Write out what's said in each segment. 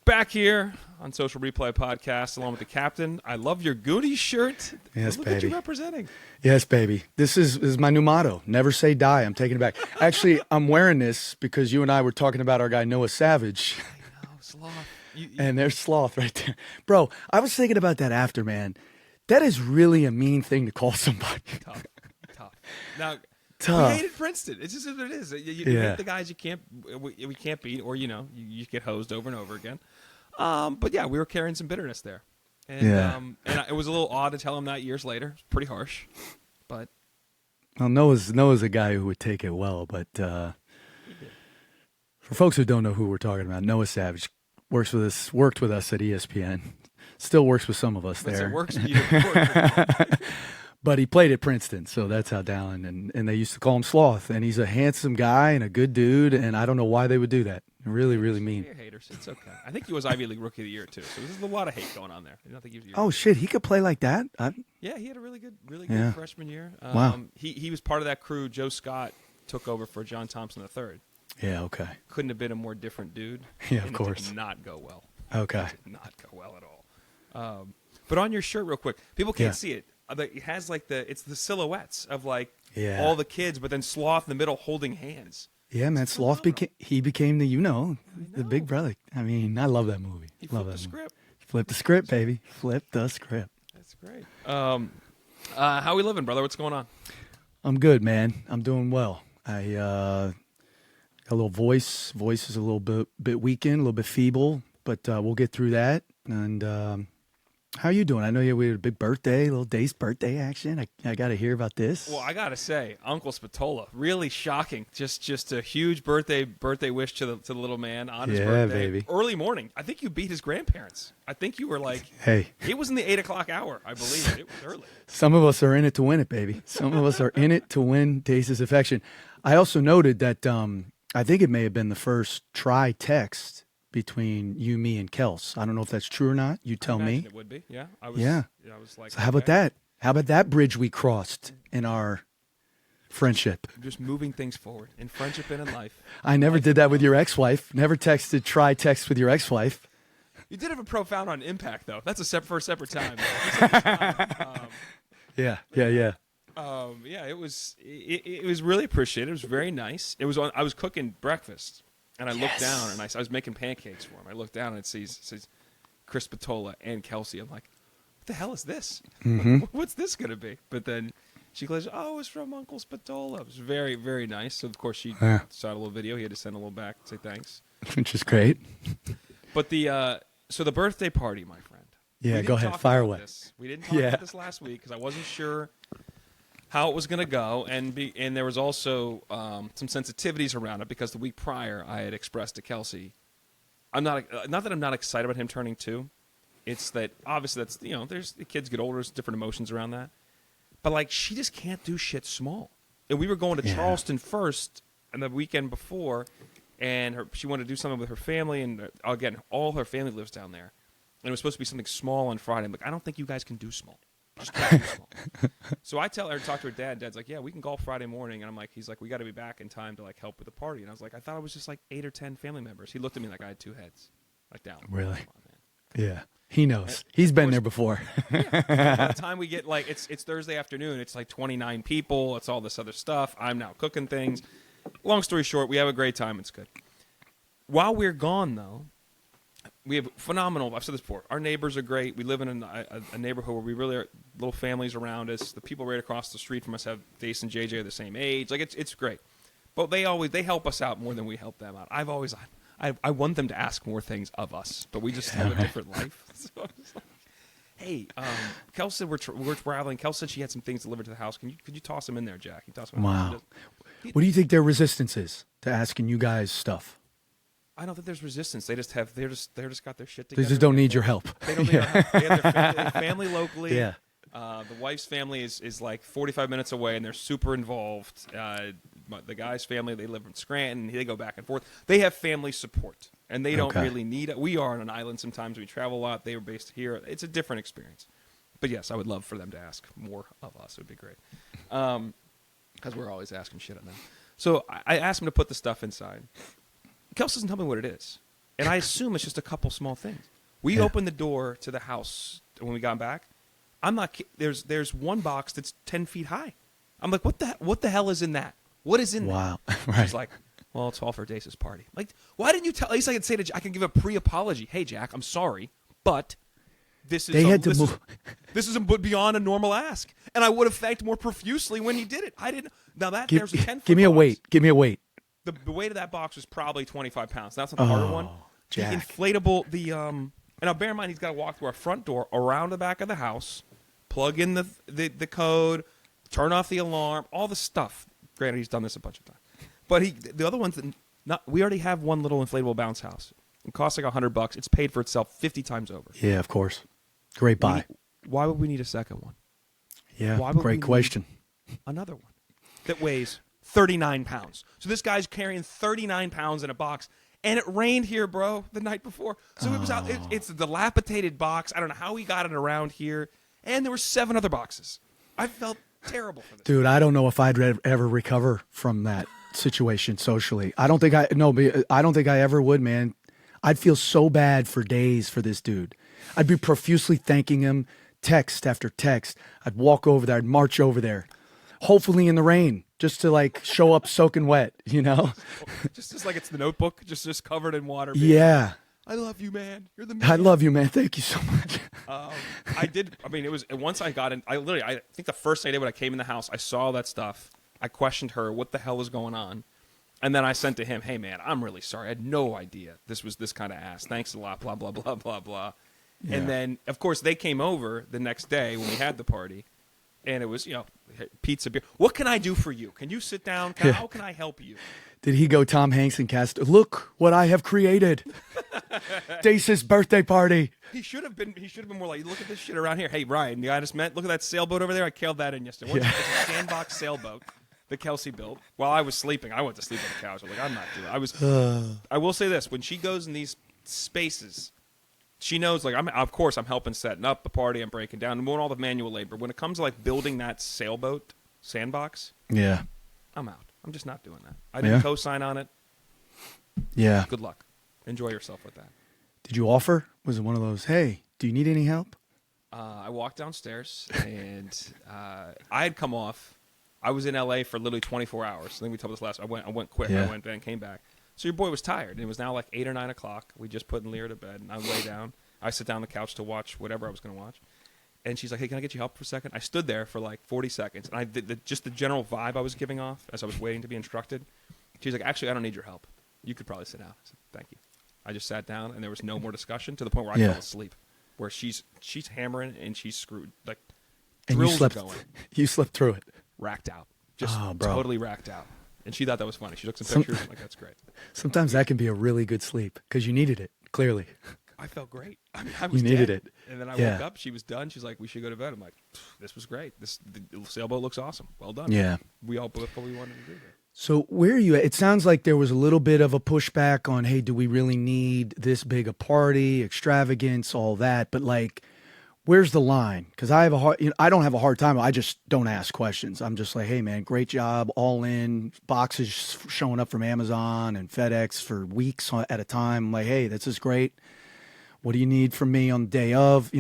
Back here on Social Replay Podcast, along with the captain. I love your Goonies shirt. Yes, Look baby. what you're representing. Yes, baby. This is my new motto. Never say die. I'm taking it back. Actually, I'm wearing this because you and I were talking about our guy Noah Savage. I know, sloth. And there's Sloth right there. Bro, I was thinking about that after, man. That is really a mean thing to call somebody. Tough. Now, Tough. we hated Princeton. It's just what it is. You hate the guys we can't beat, or, you get hosed over and over again. But, yeah, we were carrying some bitterness there. And, and it was a little odd to tell him that years later. It's pretty harsh. But Well, Noah's a guy who would take it well, but for folks who don't know who we're talking about, Noah Savage worked with us at ESPN. Still works with some of us there. It works with you. But he played at Princeton, so that's how Dalen, and they used to call him Sloth. And he's a handsome guy and a good dude, and I don't know why they would do that. Really, really mean. You're haters. It's okay. I think he was Ivy League Rookie of the Year, too. So there's a lot of hate going on there. I don't think he was Oh, shit, he could play like that? Yeah, he had a really good freshman year. Wow. He was part of that crew. Joe Scott took over for John Thompson III. Yeah, okay. Couldn't have been a more different dude. Yeah, of and course. It did not go well. Okay. It did not go well at all. But on your shirt, real quick, people can't see it. It has it's the silhouettes of all the kids, but then Sloth in the middle holding hands. Yeah, man, Sloth became the big brother. I mean, I love that movie. He love flipped that the movie. script. Flip the script, baby. Flip the script. That's great. How we living, brother? What's going on? I'm good, man. I'm doing well. I got a little voice. Voice is a little bit weakened, a little bit feeble, but we'll get through that. And how are you doing? I know we had a big birthday, a little day's birthday action. I got to hear about this. Well, I got to say, Uncle Spatola, really shocking. Just a huge birthday wish to the little man on his birthday. Baby. Early morning. I think you beat his grandparents. I think you were hey. It was in the 8 o'clock hour, I believe. It was early. Some of us are in it to win it, baby. Some of us are in it to win Dace's affection. I also noted that I think it may have been the first text between you, me, and Kels. I don't know if that's true or not. You tell me. It would be. Yeah. I was like, so how about that? How about that bridge we crossed in our friendship? Just moving things forward in friendship and in life. I never did that with your ex-wife. Never texted text with your ex-wife. You did have a profound impact, though. That's for a separate time. Yeah. Yeah, it was really appreciated. It was very nice. I was cooking breakfast. And I looked down, and I was making pancakes for him. I looked down, and it says Chris Spatola and Kelsey. I'm like, what the hell is this? Mm-hmm. What's this going to be? But then she goes, oh, it's from Uncle Spatola. It was very, very nice. So, of course, she shot a little video. He had to send a little back to say thanks. Which is great. But the birthday party, my friend. Yeah, go ahead. Fire away. We didn't talk about this last week because I wasn't sure how it was going to go, and there was also some sensitivities around it because the week prior I had expressed to Kelsey, I'm not that I'm not excited about him turning 2. It's that obviously that's there's the kids get older, there's different emotions around that, but she just can't do shit small. And we were going to Charleston first, and the weekend before, and she wanted to do something with her family, and again all her family lives down there, and it was supposed to be something small on Friday. I'm like, I don't think you guys can do small. Just can't do small. So I tell her, talk to her dad. Dad's like, yeah, we can golf Friday morning. And I'm like, he's like, we got to be back in time to help with the party. And I was like, I thought it was just 8 or 10 family members. He looked at me like I had 2 heads, down. Really? Come on, man. Yeah, he knows. He's been there before. Yeah. By the time we get it's Thursday afternoon, it's 29 people. It's all this other stuff. I'm now cooking things. Long story short, we have a great time. It's good. While we're gone, though, we have phenomenal. I've said this before. Our neighbors are great. We live in a neighborhood where we really are little families around us. The people right across the street from us have Dace and JJ are the same age. It's great. But they help us out more than we help them out. I want them to ask more things of us, but we just have a different life. So I was like, hey, Kel said we're traveling. Kel said she had some things delivered to the house. Could you toss them in there, Jack? Wow. What do you think their resistance is to asking you guys stuff? I don't think there's resistance. They just got their shit together. They just don't need your help. They don't need our help. They have their family locally. Yeah. The wife's family is 45 minutes away, and they're super involved. The guy's family, they live in Scranton. They go back and forth. They have family support, and they don't really need it. We are on an island sometimes. We travel a lot. They were based here. It's a different experience. But, yes, I would love for them to ask more of us. It would be great because we're always asking shit on them. So I asked him to put the stuff inside. Kels doesn't tell me what it is. and I assume it's just a couple small things. We opened the door to the house when we got back. I'm not. There's one box that's 10 feet high. I'm like, what the hell is in that? What is in that? Wow. Right. She's like, well, it's all for Dace's party. Like, why didn't you tell? At least I could say to I can give a pre-apology. Hey, Jack, I'm sorry, but this is this is beyond a normal ask, and I would have thanked more profusely when he did it. I didn't. Now that there's a 10-foot. Give me a box. weight. Give me a weight. The weight of that box was probably 25 pounds. That's not the harder one. Jack. The inflatable, and now bear in mind he's got to walk through our front door, around the back of the house, plug in the code, turn off the alarm, all the stuff. Granted, he's done this a bunch of times, but the other ones we already have one little inflatable bounce house. It costs like $100. It's paid for itself 50 times over. Yeah, of course. Great buy. Why would we need a second one? Yeah, great question. Another one that weighs 39 pounds. So this guy's carrying 39 pounds in a box, and it rained here, bro, the night before. So it was out. It's a dilapidated box. I don't know how he got it around here, and there were 7 other boxes. I felt terrible for this. Dude, I don't know if I'd ever recover from that situation socially. I don't think I ever would, man. I'd feel so bad for days for this dude. I'd be profusely thanking him, text after text. I'd walk over there. I'd march over there, hopefully in the rain, just to like show up soaking wet, you know? just like it's the Notebook, just covered in water. Yeah. I love you, man. You're the man. I love you, man. Thank you so much. I did. I mean, it was once I got in. I think the first thing I did when I came in the house, I saw that stuff. I questioned her, what the hell was going on? And then I sent to him, hey, man, I'm really sorry. I had no idea this was this kind of ass. Thanks a lot, blah, blah, blah, blah, blah. Yeah. And then, of course, they came over the next day when we had the party, and it was, pizza, beer. What can I do for you? Can you sit down? How can I help you? Did he go Tom Hanks and cast, look what I have created. Dace's birthday party. He should have been more like, look at this shit around here. Hey, Ryan, the guy I just met, look at that sailboat over there. I killed that in yesterday. It's a sandbox sailboat that Kelsey built. While I was sleeping, I went to sleep on the couch. I was like, I'm not doing it. I will say this. When she goes in these spaces, she knows, like, of course, I'm helping setting up the party. I'm breaking down. I'm doing all the manual labor. When it comes to, like, building that sailboat sandbox, yeah, I'm out. I'm just not doing that. I didn't co-sign on it. Yeah. Good luck. Enjoy yourself with that. Did you offer? Was it one of those, hey, do you need any help? I walked downstairs, and I had come off. I was in L.A. for literally 24 hours. I think we told this last. I went quick. Yeah. I went and came back. So your boy was tired, and it was now like 8 or 9 o'clock. We just put Lear to bed, and I lay down. I sit down on the couch to watch whatever I was going to watch. And she's like, hey, can I get you help for a second? I stood there for like 40 seconds, and I did just the general vibe I was giving off as I was waiting to be instructed. She's like, actually, I don't need your help. You could probably sit down. I said, thank you. I just sat down, and there was no more discussion to the point where I fell asleep, where she's hammering, and she's screwed. Like, and drills are going. You slept through it. Racked out. Just totally racked out. And she thought that was funny. She took some pictures. I'm like, that's great. Sometimes that can be a really good sleep because you needed it, clearly. I felt great. I mean, I was you needed dead. it. And then I woke up. She was done. She's like, we should go to bed. I'm like, this was great. The sailboat looks awesome. Well done. Yeah. We all both what we wanted to do there. So where are you at? It sounds like there was a little bit of a pushback on, hey, do we really need this big a party, extravagance, all that? But like, where's the line? Because I don't have a hard time. I just don't ask questions. I'm just like, hey, man, great job, all in, boxes showing up from Amazon and FedEx for weeks at a time. I'm like, hey, this is great. What do you need from me on the day of?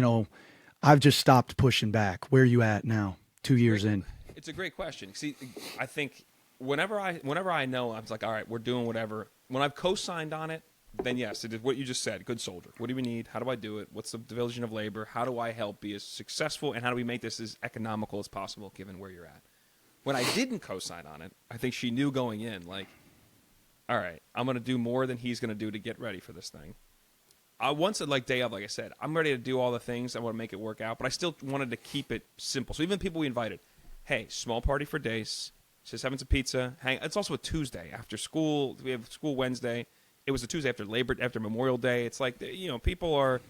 I've just stopped pushing back. Where are you at now, 2 years in? It's a great question. See, I think whenever I know, I was like, all right, we're doing whatever. When I've co-signed on it, then yes, it is what you just said. Good soldier. What do we need? How do I do it? What's the division of labor? How do I help be as successful? And how do we make this as economical as possible given where you're at? When I didn't co-sign on it, I think she knew going in, like, all right, I'm going to do more than he's going to do to get ready for this thing. Once at like day of, like I said, I'm ready to do all the things. I want to make it work out, but I still wanted to keep it simple. So even people we invited, hey, small party for days, just having some pizza. It's also a Tuesday after school. We have school Wednesday. It was a Tuesday after Memorial Day. It's like, people are.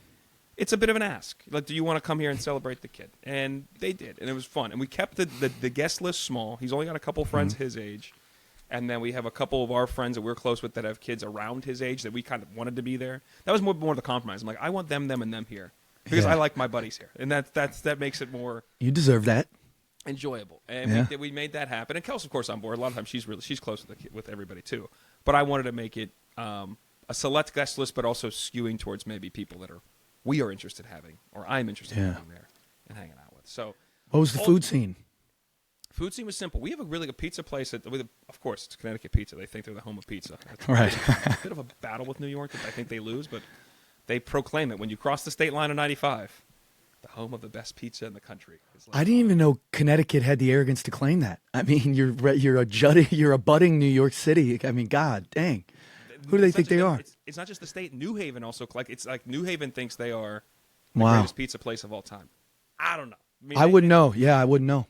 It's a bit of an ask. Like, do you want to come here and celebrate the kid? And they did, and it was fun. And we kept the guest list small. He's only got a couple friends his age. And then we have a couple of our friends that we're close with that have kids around his age that we kind of wanted to be there. That was more the compromise. I'm like, I want them, and them here because I like my buddies here, and that makes it more. You deserve that. Enjoyable, and we made that happen. And Kelsey's, of course, on board. A lot of times she's close with everybody too. But I wanted to make it. I a select guest list, but also skewing towards maybe people that we are interested in having, or I'm interested in having there and hanging out with. So, what was the food scene? Food scene was simple. We have a really good pizza place. Of course, it's Connecticut pizza. They think they're the home of pizza. It's right. a bit of a battle with New York that I think they lose, but they proclaim it when you cross the state line of 95. The home of the best pizza in the country. I didn't even know Connecticut had the arrogance to claim that. I mean, you're a budding New York City. I mean, God dang. Who do they think they are? It's not just the state. New Haven also, it's like New Haven thinks they are the wow. greatest pizza place of all time. I don't know. I wouldn't know. Yeah, I wouldn't know.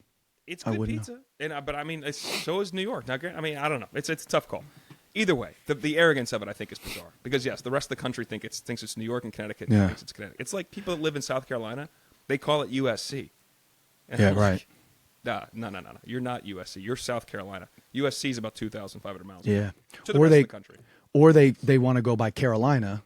It's good pizza, but I mean, so is New York. Now, I mean, I don't know. It's a tough call. Either way, the arrogance of it, I think, is bizarre. Because yes, the rest of the country thinks it's New York, and Connecticut thinks it's Connecticut. It's like people that live in South Carolina, they call it USC. And yeah, right. No. You're not USC. You're South Carolina. USC is about 2,500 miles. Yeah. To the rest of the country. Or they want to go by Carolina,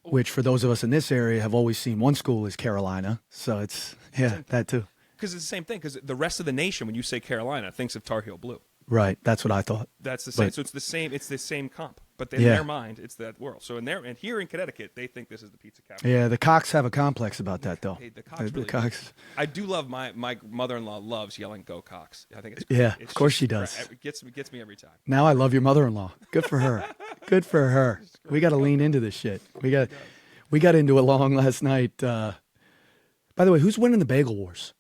which for those of us in this area have always seen one school as Carolina. So it's that too. Because it's the same thing. Because the rest of the nation, when you say Carolina, thinks of Tar Heel Blue. Right. That's what I thought. That's the same. So it's the same. It's the same comp. But in their mind, it's that world. So and here in Connecticut, they think this is the pizza capital. Yeah, the Cox have a complex about that, though. Hey, the Cox. I do love my mother-in-law loves yelling "Go Cox." I think it's great. Yeah, it's of course she does. It gets me every time. Now I love your mother-in-law. Good for her. Good for her. We got to lean into this shit. We got into it long last night. By the way, who's winning the Bagel Wars?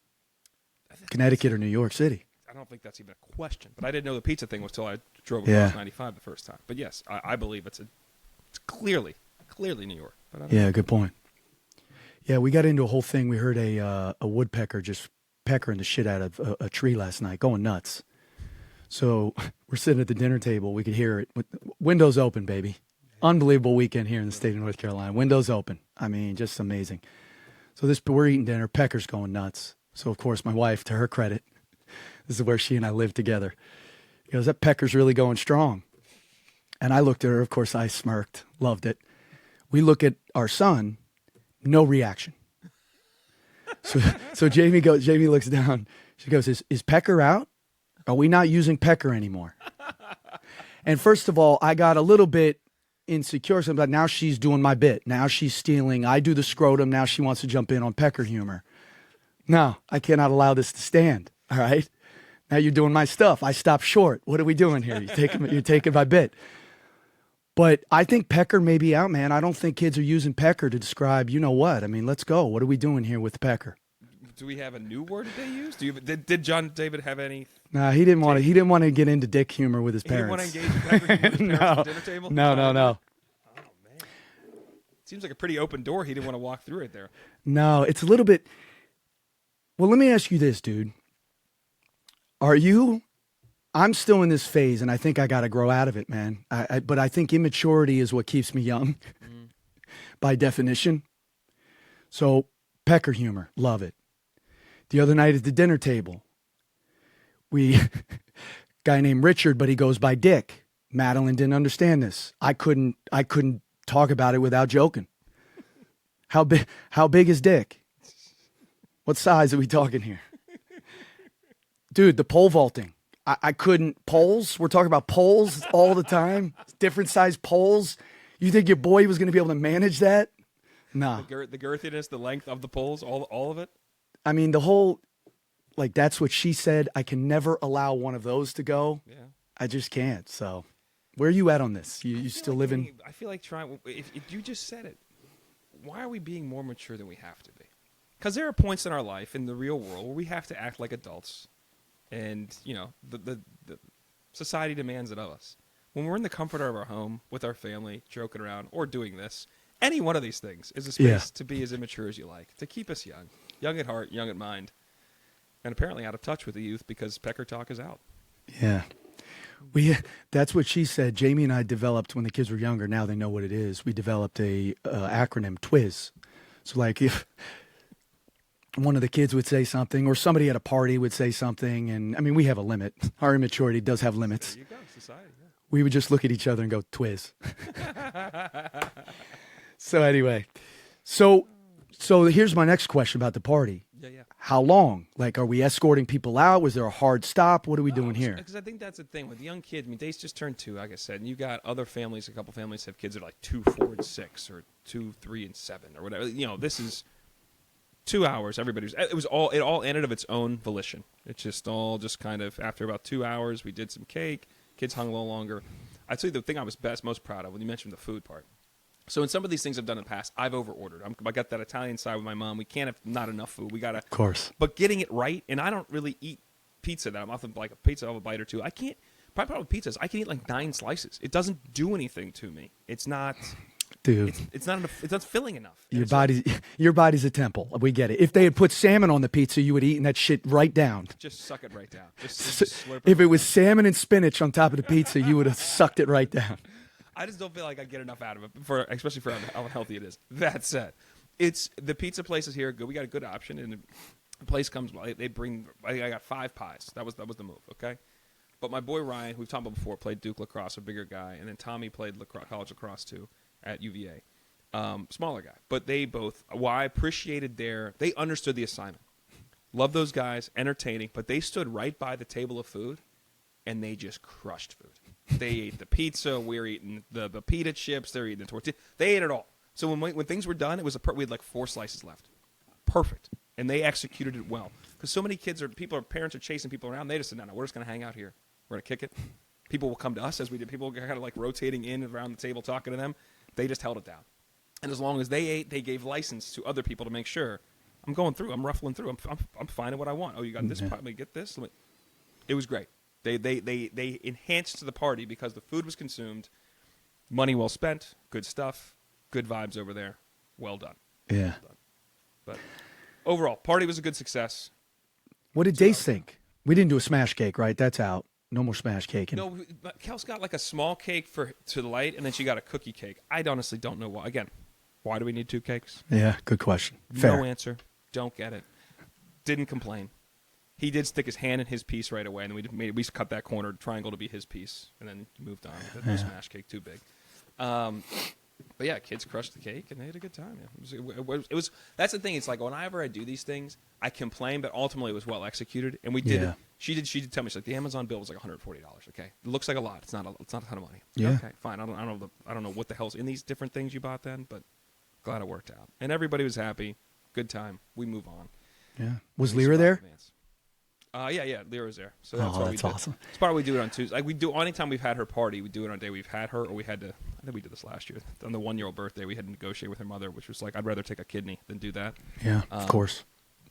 Connecticut or New York City? I don't think that's even a question. But I didn't know the pizza thing was till I drove across 95 the first time. But yes, I believe it's clearly New York. But good point. Yeah, we got into a whole thing. We heard a woodpecker just peckering the shit out of a tree last night, going nuts. So we're sitting at the dinner table. We could hear it. Windows open, baby. Unbelievable weekend here in the state of North Carolina. Windows open. I mean, just amazing. So we're eating dinner. Pecker's going nuts. So, of course, my wife, to her credit, this is where she and I live together. He goes, that pecker's really going strong. And I looked at her. Of course, I smirked, loved it. We look at our son, no reaction. So Jamie looks down. She goes, is Pecker out? Are we not using Pecker anymore? And first of all, I got a little bit insecure. So I'm like, now she's doing my bit. Now she's stealing. I do the scrotum. Now she wants to jump in on Pecker humor. No, I cannot allow this to stand. All right. Now you're doing my stuff. I stopped short. What are we doing here? You're taking my bit. But I think Pecker may be out, man. I don't think kids are using Pecker to describe, you know what? I mean, let's go. What are we doing here with Pecker? Do we have a new word that they use? Did John David have any? No, he didn't want to. He didn't want to get into dick humor with his parents. He didn't want to engage with Pecker humor with his parents at the dinner table? No. Oh man, seems like a pretty open door. He didn't want to walk through it there. No, it's a little bit. Well, let me ask you this, dude. I'm still in this phase, and I think I got to grow out of it, man. But I think immaturity is what keeps me young, by definition. So, Pecker humor, love it. The other night at the dinner table, guy named Richard, but he goes by Dick. Madeline didn't understand this. I couldn't talk about it without joking. How big is Dick? What size are we talking here? Dude, the pole vaulting. I couldn't. Poles? We're talking about poles all the time? Different size poles? You think your boy was going to be able to manage that? No. The girthiness, the length of the poles, all of it? I mean, the whole, that's what she said. I can never allow one of those to go. Yeah. I just can't. So, where are you at on this? You still living? I feel like trying. If you just said it, why are we being more mature than we have to be? Because there are points in our life, in the real world, where we have to act like adults. And, the society demands it of us. When we're in the comfort of our home, with our family, joking around, or doing this, any one of these things is a space to be as immature as you like, to keep us young at heart, young at mind, and apparently out of touch with the youth because Pecker talk is out. Yeah. That's what she said. Jamie and I developed, when the kids were younger, now they know what it is, we developed a acronym, TWIZ. So, if one of the kids would say something, or somebody at a party would say something, and, I mean, we have a limit. Our immaturity does have limits. There you go, society. Yeah. We would just look at each other and go, TWIZ. So, anyway. So here's my next question about the party. Yeah, yeah. How long? Like, are we escorting people out? Was there a hard stop? What are we doing here? Because I think that's the thing with young kids. I mean, Dace just turned 2, like I said, and you got other families. A couple families have kids that are like 2, 4, and 6, or 2, 3, and 7, or whatever. You know, this is 2 hours. It all ended of its own volition. It's just all just kind of after about 2 hours, we did some cake. Kids hung a little longer. I'd say the thing I was most proud of when you mentioned the food part. So in some of these things I've done in the past, I've over-ordered. I got that Italian side with my mom. We can't have not enough food. We gotta, Of course. but getting it right. And I don't really eat pizza that I'm often like a pizza. I'll have a bite or two. I can't. Probably with pizzas, I can eat like 9 slices. It doesn't do anything to me. It's not. Dude, It's not enough. It's not filling enough. your body's a temple. We get it. If they had put salmon on the pizza, you would have eaten that shit right down. Just suck it right down. Just slurp If it was salmon and spinach on top of the pizza, you would have sucked it right down. I just don't feel like I get enough out of it, especially for how healthy it is. That said, the pizza places here are good. We got a good option, and the place comes. They bring. I got 5 pies. That was the move. Okay, but my boy Ryan, who we've talked about before, played Duke lacrosse, a bigger guy, and then Tommy played college lacrosse too at UVA, smaller guy. But they both. Well, I appreciated they understood the assignment. Love those guys, entertaining, but they stood right by the table of food, and they just crushed food. They ate the pizza. We were eating the pita chips. They're eating the tortilla. They ate it all. So when things were done, it was we had like 4 slices left. Perfect. And they executed it well. Because so many parents are chasing people around. They just said, no, we're just going to hang out here. We're going to kick it. People will come to us as we did. People were kind of like rotating in and around the table talking to them. They just held it down. And as long as they ate, they gave license to other people to make sure. I'm going through. I'm ruffling through. I'm finding what I want. Oh, you got this? Let me get this. It was great. They enhanced the party because the food was consumed, money well spent, good stuff, good vibes over there. Well done. Yeah. Well done. But overall, party was a good success. What did Dace think? We didn't do a smash cake, right? That's out. No more smash cake. No, Kels got like a small cake to the light, and then she got a cookie cake. I honestly don't know why. Again, why do we need 2 cakes? Yeah, good question. Fair. No answer. Don't get it. Didn't complain. He did stick his hand in his piece right away, and we cut that corner triangle to be his piece, and then moved on. No smash cake too big. But yeah, kids crushed the cake, and they had a good time. Yeah. It was. That's the thing. It's like whenever I do these things, I complain, but ultimately it was well executed, and we did. Yeah. She did tell me, she's like, the Amazon bill was like $140. Okay, it looks like a lot. It's not a ton of money. Yeah. Okay, fine. I don't know what the hell's in these different things you bought then, but glad it worked out, and everybody was happy. Good time. We move on. Yeah. Was Lyra there? Yeah, Lyra's there. So that's why we did. Awesome. That's why we do it on Tuesday. Like we do anytime we've had her party, we do it on a day we've had her, or we had to. I think we did this last year on the 1-year-old birthday. We had to negotiate with her mother, which was like, I'd rather take a kidney than do that. Yeah, of course.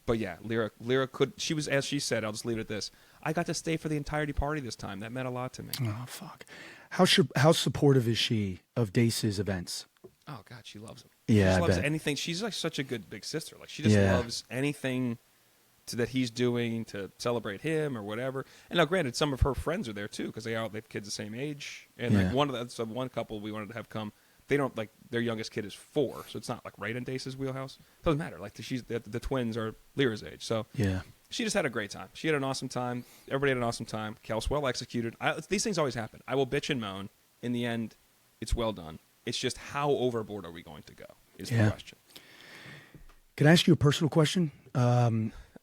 But yeah, Lyra could. She was, as she said. I'll just leave it at this. I got to stay for the entirety party this time. That meant a lot to me. Oh fuck. How supportive is she of Dace's events? Oh God, she loves them. Yeah, she I loves bet. anything. She's like such a good big sister. Like she just loves anything that he's doing to celebrate him or whatever. And now, granted, some of her friends are there too because they have kids the same age. And like one couple we wanted to have come. They don't like their youngest kid is 4, so it's not like right in Dace's wheelhouse. Doesn't matter. Like the twins are Lyra's age, so yeah. She just had a great time. She had an awesome time. Everybody had an awesome time. Kels well executed. These things always happen. I will bitch and moan. In the end, it's well done. It's just how overboard are we going to go is the question. Can I ask you a personal question? I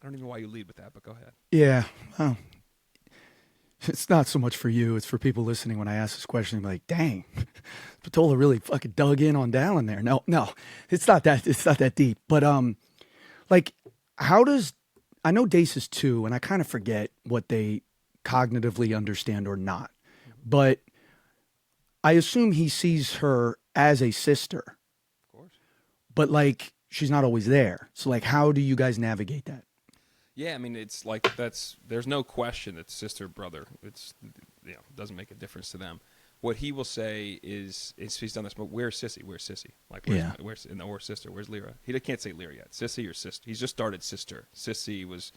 don't even know why you lead with that, but go ahead. Yeah. Well, it's not so much for you. It's for people listening when I ask this question. I'm like, dang, Patola really fucking dug in on Dalen there. No, it's not that. It's not that deep. But like, how does I know Dace is 2, and I kind of forget what they cognitively understand or not. But I assume he sees her as a sister. Of course. But like, she's not always there. So like, how do you guys navigate that? Yeah, I mean, it's like there's no question that sister, brother, doesn't make a difference to them. What he will say is he's done this, but where's Sissy? Where's Sissy? Like, where's sister? Where's Lyra? He can't say Lyra yet. Sissy or sister? He's just started sister. Sissy was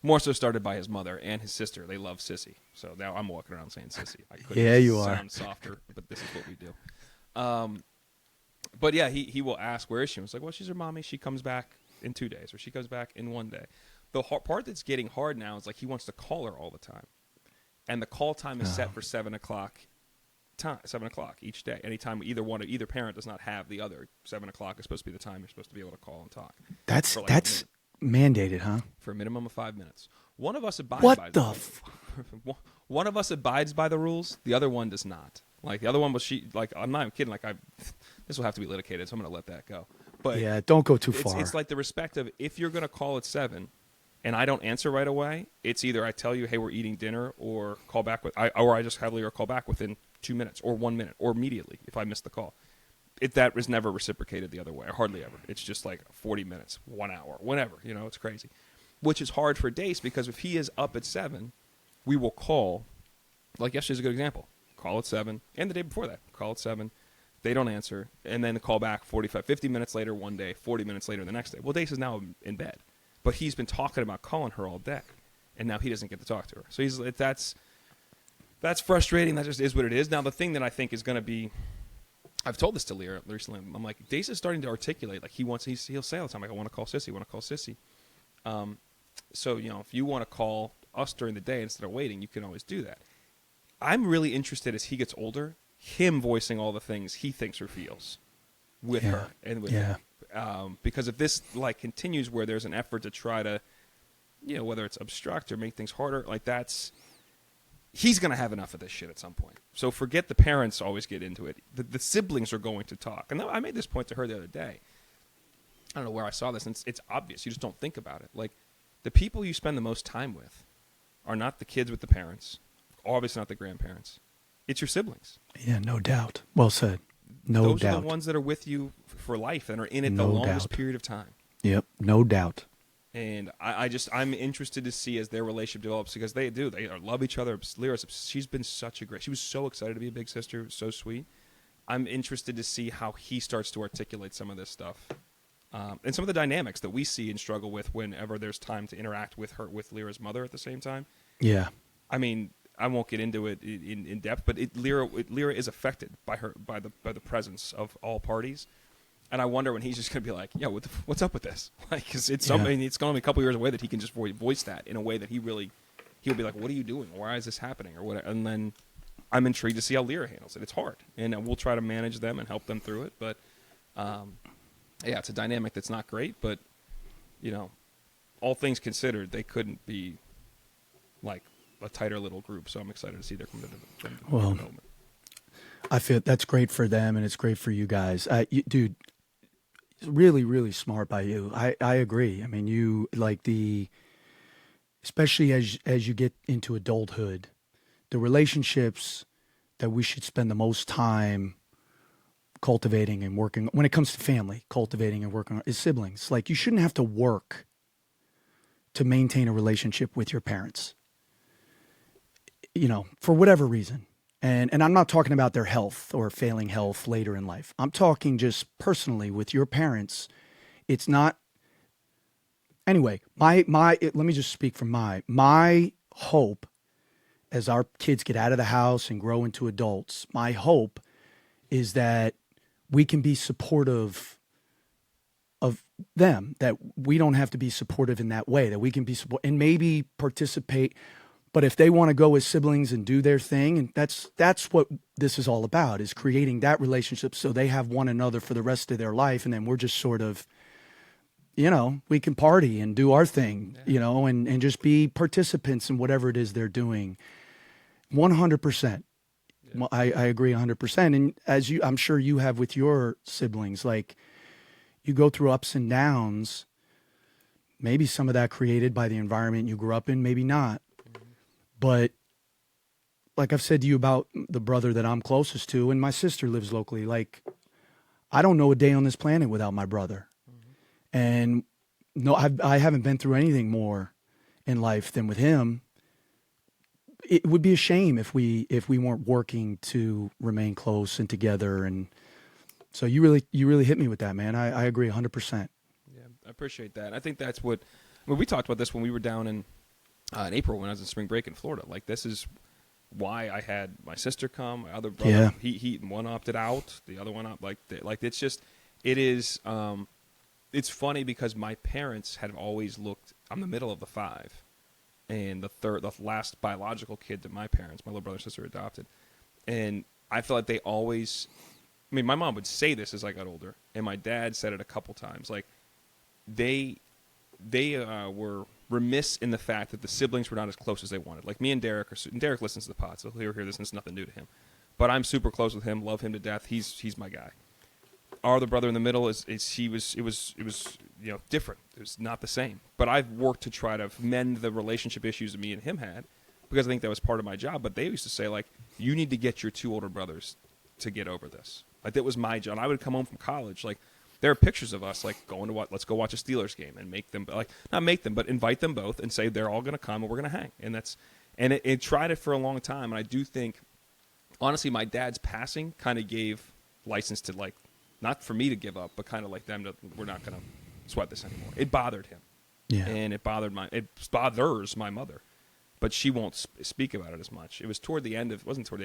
more so started by his mother and his sister. They love Sissy. So now I'm walking around saying Sissy. I couldn't sound softer, but this is what we do. But yeah, he will ask, where is she? I was like, well, she's her mommy. She comes back in 2 days, or she comes back in 1 day. The part that's getting hard now is like he wants to call her all the time, and the call time is set for 7 o'clock. 7 o'clock each day. Anytime either parent does not have the other, 7 o'clock is supposed to be the time you're supposed to be able to call and talk. That's mandated, huh? for a minimum of 5 minutes. One of us abides by What the? one of us abides by the rules. The other one does not. Like the other one was I'm not even kidding. This will have to be litigated, so I'm going to let that go. But Yeah, don't go too far. It's like the respect of if you're going to call at 7 and I don't answer right away, it's either I tell you, hey, we're eating dinner, or call back or I just have Lear call back within 2 minutes or 1 minute or immediately if I miss the call. That was never reciprocated the other way, hardly ever. It's just like 40 minutes, 1 hour, whenever. It's crazy. Which is hard for Dace because if he is up at 7, we will call. Like yesterday's a good example. Call at 7, and the day before that, call at 7. They don't answer, and then call back 45, 50 minutes later one day, 40 minutes later the next day. Well, Dace is now in bed, but he's been talking about calling her all day, and now he doesn't get to talk to her. So that's frustrating. That just is what it is. Now, the thing that I think is going to be, I've told this to Lear recently. I'm like, Dace is starting to articulate, like he'll say all the time, like, I want to call Sissy, So, if you want to call us during the day instead of waiting, you can always do that. I'm really interested as he gets older, him voicing all the things he thinks or feels with her and with him. Because if this continues where there's an effort to try to, whether it's obstruct or make things harder, he's going to have enough of this shit at some point. So forget the parents always get into it. The siblings are going to talk. And I made this point to her the other day. I don't know where I saw this, and it's obvious. You just don't think about it. Like, the people you spend the most time with are not the kids with the parents, obviously not the grandparents. It's your siblings. Yeah, no doubt. Well said. No doubt. Those are the ones that are with you for life and are in it the longest period of time. Yep, no doubt. And I'm interested to see as their relationship develops because they love each other. She's been she was so excited to be a big sister, so sweet. I'm interested to see how he starts to articulate some of this stuff. And some of the dynamics that we see and struggle with whenever there's time to interact with Lyra's mother at the same time. Yeah. I mean, I won't get into it in depth, but Lyra is affected by the presence of all parties, and I wonder when he's just going to be like, "Yeah, what's up with this?" Like, because it's something. It's going to be a couple years away that he can just voice that in a way that he'll be like, "What are you doing? Why is this happening?" or whatever. And then I'm intrigued to see how Lyra handles it. It's hard, and we'll try to manage them and help them through it. But it's a dynamic that's not great. But all things considered, they couldn't be like a tighter little group, so I'm excited to see their development. I feel that's great for them, and it's great for you guys. Dude, really, really smart by you. I agree. I mean, you especially as you get into adulthood, the relationships that we should spend the most time cultivating and working when it comes to family, cultivating and working on is siblings. Like, you shouldn't have to work to maintain a relationship with your parents. For whatever reason. And I'm not talking about their health or failing health later in life. I'm talking just personally with your parents. It's not. Anyway, let me just speak from my hope as our kids get out of the house and grow into adults. My hope is that we can be supportive of them, that we don't have to be supportive in that way, that we can be support and maybe participate. But if they want to go as siblings and do their thing, and that's what this is all about, is creating that relationship so they have one another for the rest of their life. And then we're just sort of, we can party and do our thing, and just be participants in whatever it is they're doing. 100%. Yeah. I agree 100%. And I'm sure you have with your siblings, like, you go through ups and downs, maybe some of that created by the environment you grew up in, maybe not. But like I've said to you about the brother that I'm closest to, and my sister lives locally, like, I don't know a day on this planet without my brother. Mm-hmm. And no, I haven't been through anything more in life than with him. It would be a shame if we weren't working to remain close and together. And so you really hit me with that, man. I agree 100%. Yeah, I appreciate that. I think that's what we talked about this when we were down in April when I was in spring break in Florida. Like, this is why I had my sister come, my other brother. Yeah. He one opted out, the other one up. Like it's just, it is. It's funny because my parents have always looked. I'm the middle of the 5, and the last biological kid that my parents, my little brother and sister, adopted, and I feel like they always. I mean, my mom would say this as I got older, and my dad said it a couple times. Like, they they were remiss in the fact that the siblings were not as close as they wanted. Like me and Derek, and Derek listens to the pod, so he'll hear this, and it's nothing new to him. But I'm super close with him, love him to death. He's my guy. Our other brother in the middle it was different. It was not the same. But I've worked to try to mend the relationship issues that me and him had, because I think that was part of my job. But they used to say, like, you need to get your 2 older brothers to get over this. Like, that was my job. I would come home from college, like, there are pictures of us, like, let's go watch a Steelers game, and make them, like, not make them, but invite them both and say they're all going to come and we're going to hang. And it tried it for a long time. And I do think, honestly, my dad's passing kind of gave license to, like, not for me to give up, but kind of like them to, we're not going to sweat this anymore. It bothered him. Yeah. And it bothers my mother, but she won't speak about it as much. It was wasn't toward the end of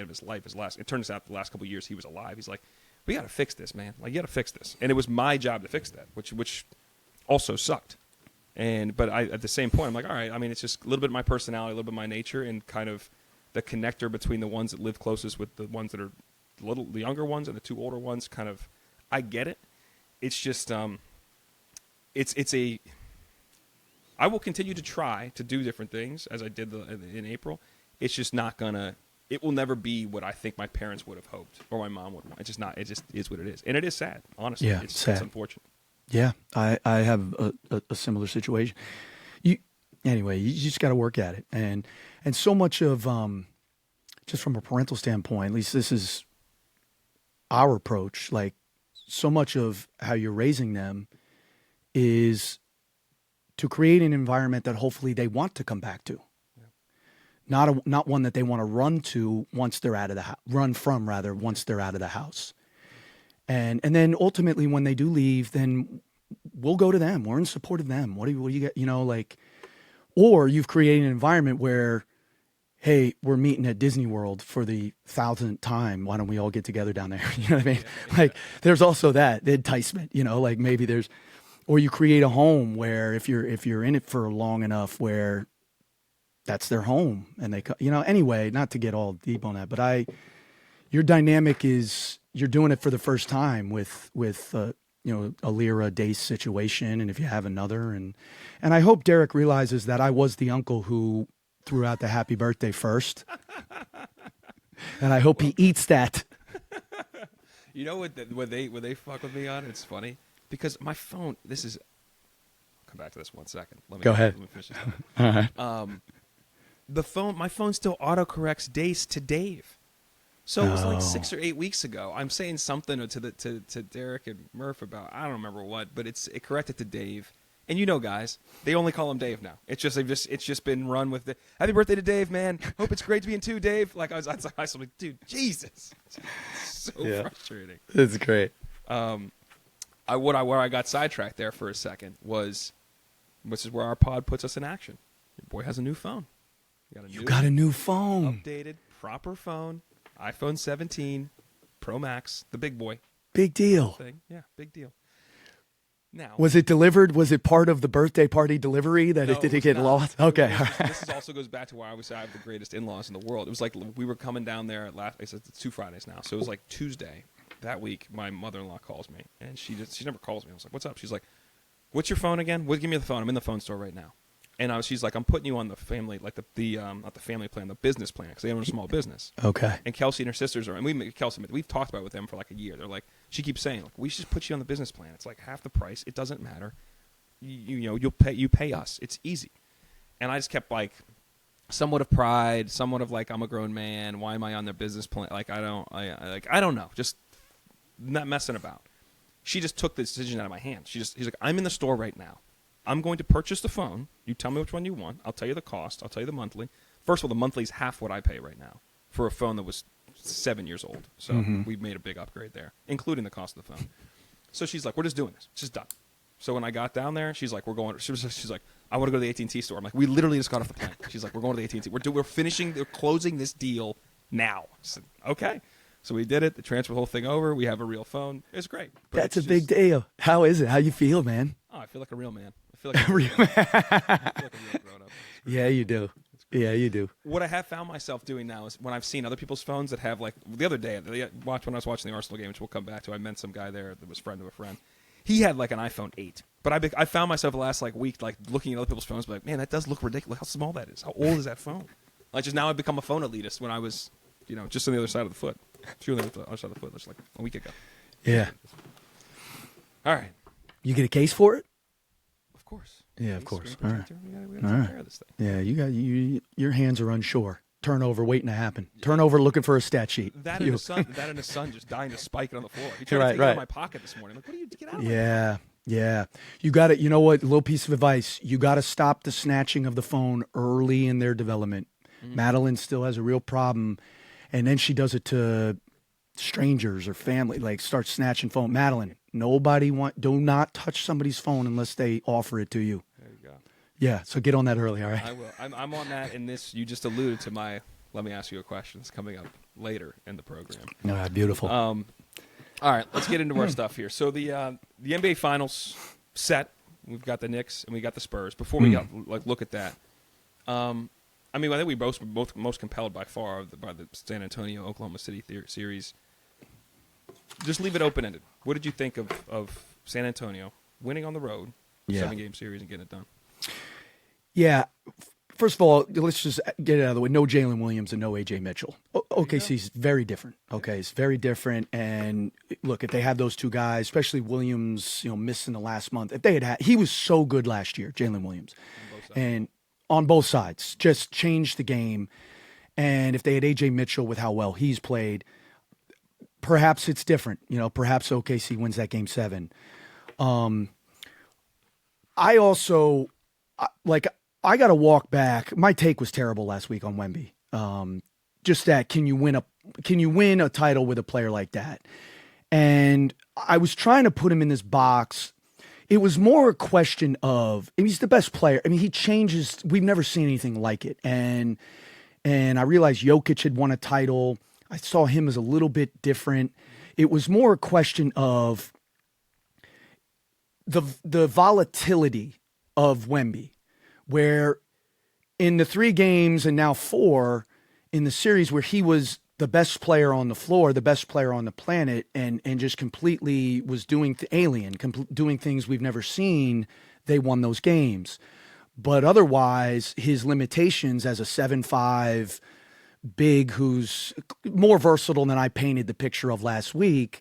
his life. It turns out the last couple of years he was alive. He's like, we got to fix this, man. Like, you got to fix this. And it was my job to fix that, which also sucked. But at the same point, I'm like, all right, I mean, it's just a little bit of my personality, a little bit of my nature, and kind of the connector between the ones that live closest with the ones that are the younger ones and the 2 older ones. Kind of, I get it. It's just, I will continue to try to do different things as I did in April. It's just not gonna. It will never be what I think my parents would have hoped or my mom would want. It's just not. It just is what it is, and it is sad. Honestly, Yeah, it's sad. unfortunate. Yeah, I have a similar situation. You just got to work at it, and so much of just from a parental standpoint, at least this is our approach. Like, so much of how you're raising them is to create an environment that hopefully they want to come back to. Yeah. Not one that they want to run to once they're out of the run from rather once they're out of the house. And then ultimately when they do leave, then we'll go to them. We're in support of them. What do you get, like, or you've created an environment where, hey, we're meeting at Disney World for the 1,000th time. Why don't we all get together down there? You know what I mean? Yeah. Like, there's also the enticement, like maybe there's, or you create a home where if you're in it for long enough where that's their home and they, anyway, not to get all deep on that, but your dynamic is you're doing it for the first time with a Lyra Dace situation. And if you have another, and I hope Derek realizes that I was the uncle who threw out the happy birthday first. And I hope he eats that. You know what they fuck with me on? It's funny because my phone, I'll come back to this 1 second. Go ahead. Let me finish this. All right. My phone still autocorrects Dace to Dave. So it was like 6 or 8 weeks ago. I'm saying something to Derek and Murph about, I don't remember what, but it corrected to Dave. And guys, they only call him Dave now. It's just been run with the happy birthday to Dave, man. Hope it's great to be in 2, Dave. Like I was like, dude, Jesus, it's so frustrating. It's great. Where I got sidetracked there for a second which is where our pod puts us in action. Your boy has a new phone. You got a new phone. Updated, proper phone. iPhone 17 Pro Max, the big boy. Big deal. Thing. Yeah, big deal. Now, was it delivered? Was it part of the birthday party delivery that no, did it get lost? Okay. This also goes back to why I always say I have the greatest in-laws in the world. It was like we were coming down there it's 2 Fridays now. So it was like Tuesday that week. My mother-in-law calls me, and she never calls me. I was like, "What's up?" She's like, "What's your phone again? Give me the phone. I'm in the phone store right now." And she's like, "I'm putting you on the family, like not the family plan, the business plan, because they own a small business." Okay. And Kelsey and her sisters we've talked about it with them for like a year. They're like, she keeps saying, like, we should just put you on the business plan. It's like half the price. It doesn't matter. You pay us. It's easy. And I just kept like, somewhat of pride, somewhat of like, I'm a grown man. Why am I on their business plan? Like, I don't know. Just not messing about. She just took the decision out of my hands. He's like, I'm in the store right now. I'm going to purchase the phone. You tell me which one you want. I'll tell you the cost. I'll tell you the monthly. First of all, the monthly is half what I pay right now for a phone that was 7 years old. So we made a big upgrade there, including the cost of the phone. So she's like, we're just doing this. It's just done. So when I got down there, she's like, she's like, I want to go to the AT&T store. I'm like, we literally just got off the plane. She's like, we're going to the AT&T. We're closing this deal now. I said, okay. So we did it. They transferred the whole thing over. We have a real phone. It's great. That's a big deal. How is it? How you feel, man? Oh, I feel like a real man. I feel like a real grown-up. Yeah, you do. Yeah, you do. What I have found myself doing now is when I've seen other people's phones that have, like, the other day, when I was watching the Arsenal game, which we'll come back to, I met some guy there that was friend of a friend. He had like an iPhone 8. But I found myself the last like week like looking at other people's phones, like, man, that does look ridiculous. How small that is. How old is that phone? Like just now I've become a phone elitist when I was, just on the other side of the foot. She was on the other side of the foot just like a week ago. Yeah. All right. You get a case for it? Of course. Yeah, of course. All All right. We gotta take care of this thing. Yeah, your hands are unsure. Turnover waiting to happen. Turnover looking for a stat sheet. That and the sun just dying to spike it on the floor. He tried to take it out of my pocket this morning. Like, what do you get out of my pocket? Yeah. You got to, you know what, a little piece of advice. You got to stop the snatching of the phone early in their development. Madeline still has a real problem. And then she does it to strangers or family, like starts snatching phone. Madeline, do not touch somebody's phone unless they offer it to you. There you go. Yeah, so get on that early, all right? I will. I'm on that, and this, you just alluded to my, let me ask you a question. It's coming up later in the program. All right, beautiful. All right, let's get into our stuff here. So the NBA Finals set. We've got the Knicks and we got the Spurs. Before we look at that, I think we both were most compelled by far by the San Antonio Oklahoma City series. Just leave it open ended. What did you think of San Antonio winning on the road, 7-game series, and getting it done? Yeah. First of all, let's just get it out of the way. No Jalen Williams and no A.J. Mitchell. OKC's very different. Okay, it's very different. And look, if they had those two guys, especially Williams, missing the last month, if they had, he was so good last year, Jalen Williams, and on both sides, just changed the game. And if they had A.J. Mitchell with how well he's played, perhaps it's different. Perhaps OKC wins that game 7. I also I got to walk back. My take was terrible last week on Wemby. Just that, can you win a title with a player like that? And I was trying to put him in this box. It was more a question of, he's the best player. He changes. We've never seen anything like it. And I realized Jokic had won a title. I saw him as a little bit different. It was more a question of the volatility of Wemby, where in the 3 games and now 4 in the series where he was the best player on the floor, the best player on the planet, and just completely was doing doing things we've never seen, they won those games. But otherwise, his limitations as a 7'5" big who's more versatile than I painted the picture of last week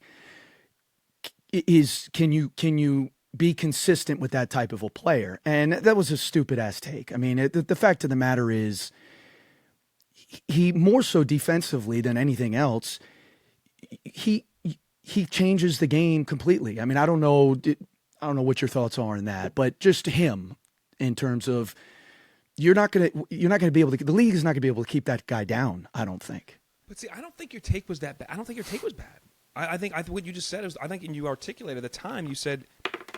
is, can you be consistent with that type of a player? And that was a stupid ass take. The fact of the matter is, he more so defensively than anything else, he changes the game completely. I don't know what your thoughts are on that, but just him in terms of, you're not gonna be able to. The league is not gonna be able to keep that guy down, I don't think. But see, I don't think your take was that bad. I don't think your take was bad. I think what you just said is, I think, and you articulated at the time, you said,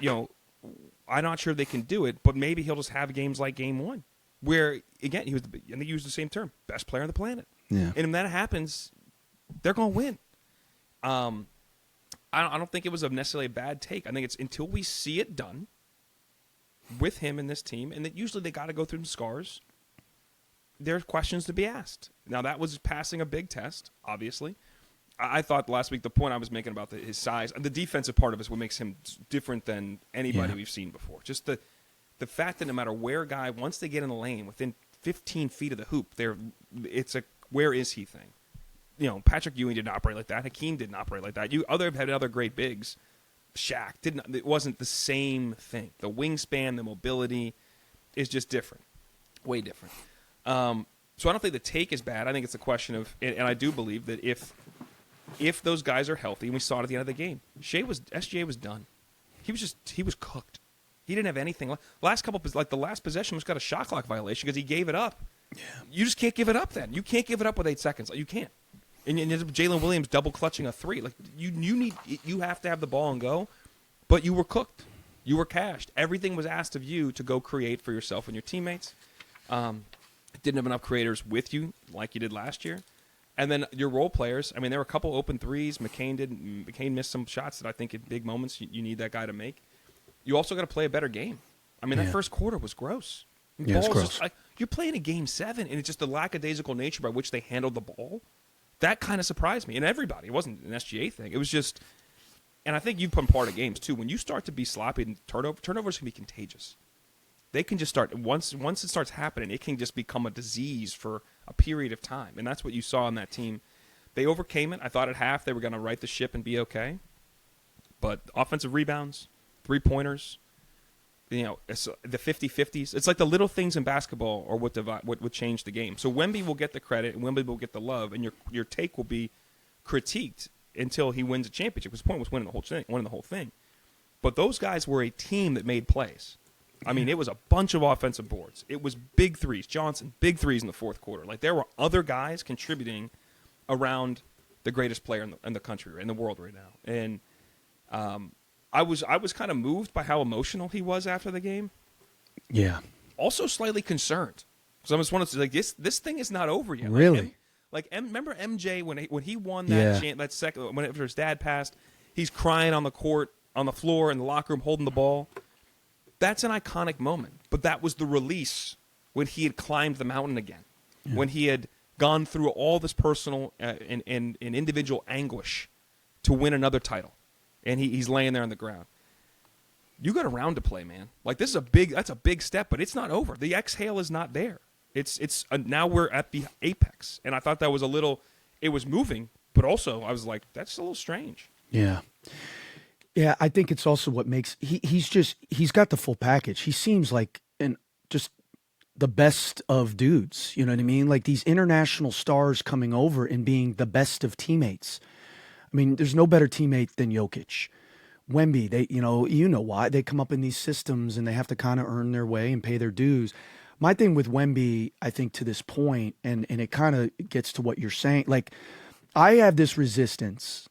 I'm not sure they can do it, but maybe he'll just have games like Game 1, where again I think you used the same term, best player on the planet. Yeah. And if that happens, they're gonna win. I don't think it was necessarily a bad take. I think it's until we see it done with him and this team, and that usually they got to go through some scars. There are questions to be asked. Now, that was passing a big test, obviously. I thought last week the point I was making about his size, and the defensive part of it is what makes him different than anybody we've seen before. Just the fact that no matter where a guy, once they get in the lane, within 15 feet of the hoop, it's a where is he thing. Patrick Ewing didn't operate like that. Hakeem didn't operate like that. You had other great bigs. Shaq didn't. It wasn't the same thing. The wingspan, the mobility is just different, way different. So I don't think the take is bad. I think it's a question of, and I do believe that if those guys are healthy, and we saw it at the end of the game, SGA was done. He was cooked. He didn't have anything. The last possession was got a shot clock violation because he gave it up. Yeah. You just can't give it up then. You can't give it up with 8 seconds. You can't. And Jalen Williams double clutching a 3. You have to have the ball and go, but you were cooked. You were cashed. Everything was asked of you to go create for yourself and your teammates. Didn't have enough creators with you like you did last year. And then your role players, there were a couple open threes. McCain missed some shots that I think in big moments you need that guy to make. You also got to play a better game. That first quarter was gross. Yeah, it's gross. You're playing a Game 7, and it's just the lackadaisical nature by which they handled the ball. That kind of surprised me. And everybody. It wasn't an SGA thing. It was just and I think you've been part of games too. When you start to be sloppy and turnovers can be contagious. They can just start once it starts happening. It can just become a disease for a period of time, and that's what you saw in that team. They overcame it. I thought at half they were going to right the ship and be okay, but offensive rebounds, 3-pointers, it's the 50-50s. It's like the little things in basketball are what would change the game. So Wemby will get the credit, and Wemby will get the love, and your take will be critiqued until he wins a championship. His point was winning the whole thing. But those guys were a team that made plays. I mean, it was a bunch of offensive boards. It was big threes. Johnson, big threes in the fourth quarter. Like, there were other guys contributing around the greatest player in the country, in the world right now. And I was kind of moved by how emotional he was after the game. Yeah. Also slightly concerned. Because I just wanted to, like, this thing is not over yet. Really? Remember MJ when he won that that second, whenever his dad passed, he's crying on the court, on the floor, in the locker room, holding the ball. That's an iconic moment. But that was the release when he had climbed the mountain again, when he had gone through all this personal and individual anguish to win another title, and he's laying there on the ground. You got a round to play, man. Like, that's a big step, but it's not over. The exhale is not there. Now we're at the apex, and I thought that was it was moving, but also I was like, that's a little strange. Yeah. Yeah, I think it's also what makes he's got the full package. He seems like just the best of dudes, you know what I mean? Like, these international stars coming over and being the best of teammates. I mean, there's no better teammate than Jokic. Wemby, they you know why they come up in these systems and they have to kind of earn their way and pay their dues. My thing with Wemby, I think, to this point, and it kind of gets to what you're saying, like, I have this resistance,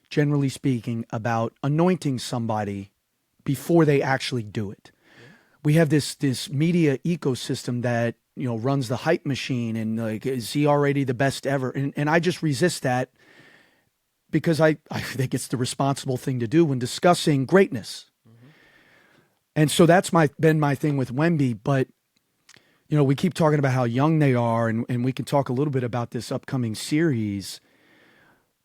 generally speaking, about anointing somebody before they actually do it. Yeah. We have this media ecosystem that, runs the hype machine, and like, is he already the best ever? And I just resist that because I think it's the responsible thing to do when discussing greatness. Mm-hmm. And so that's been my thing with Wemby, but we keep talking about how young they are, and we can talk a little bit about this upcoming series.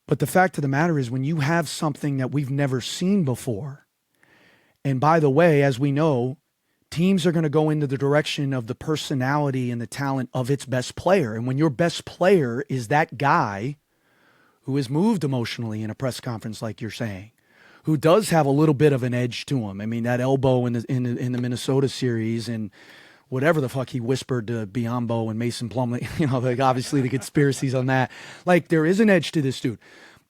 But the fact of the matter is, when you have something that we've never seen before, and by the way, as we know, teams are going to go into the direction of the personality and the talent of its best player. And when your best player is that guy who is moved emotionally in a press conference, like you're saying, who does have a little bit of an edge to him. I mean, that elbow in the Minnesota series, and whatever the fuck he whispered to Biombo and Mason Plumlee, like, obviously the conspiracies on that. Like, there is an edge to this dude.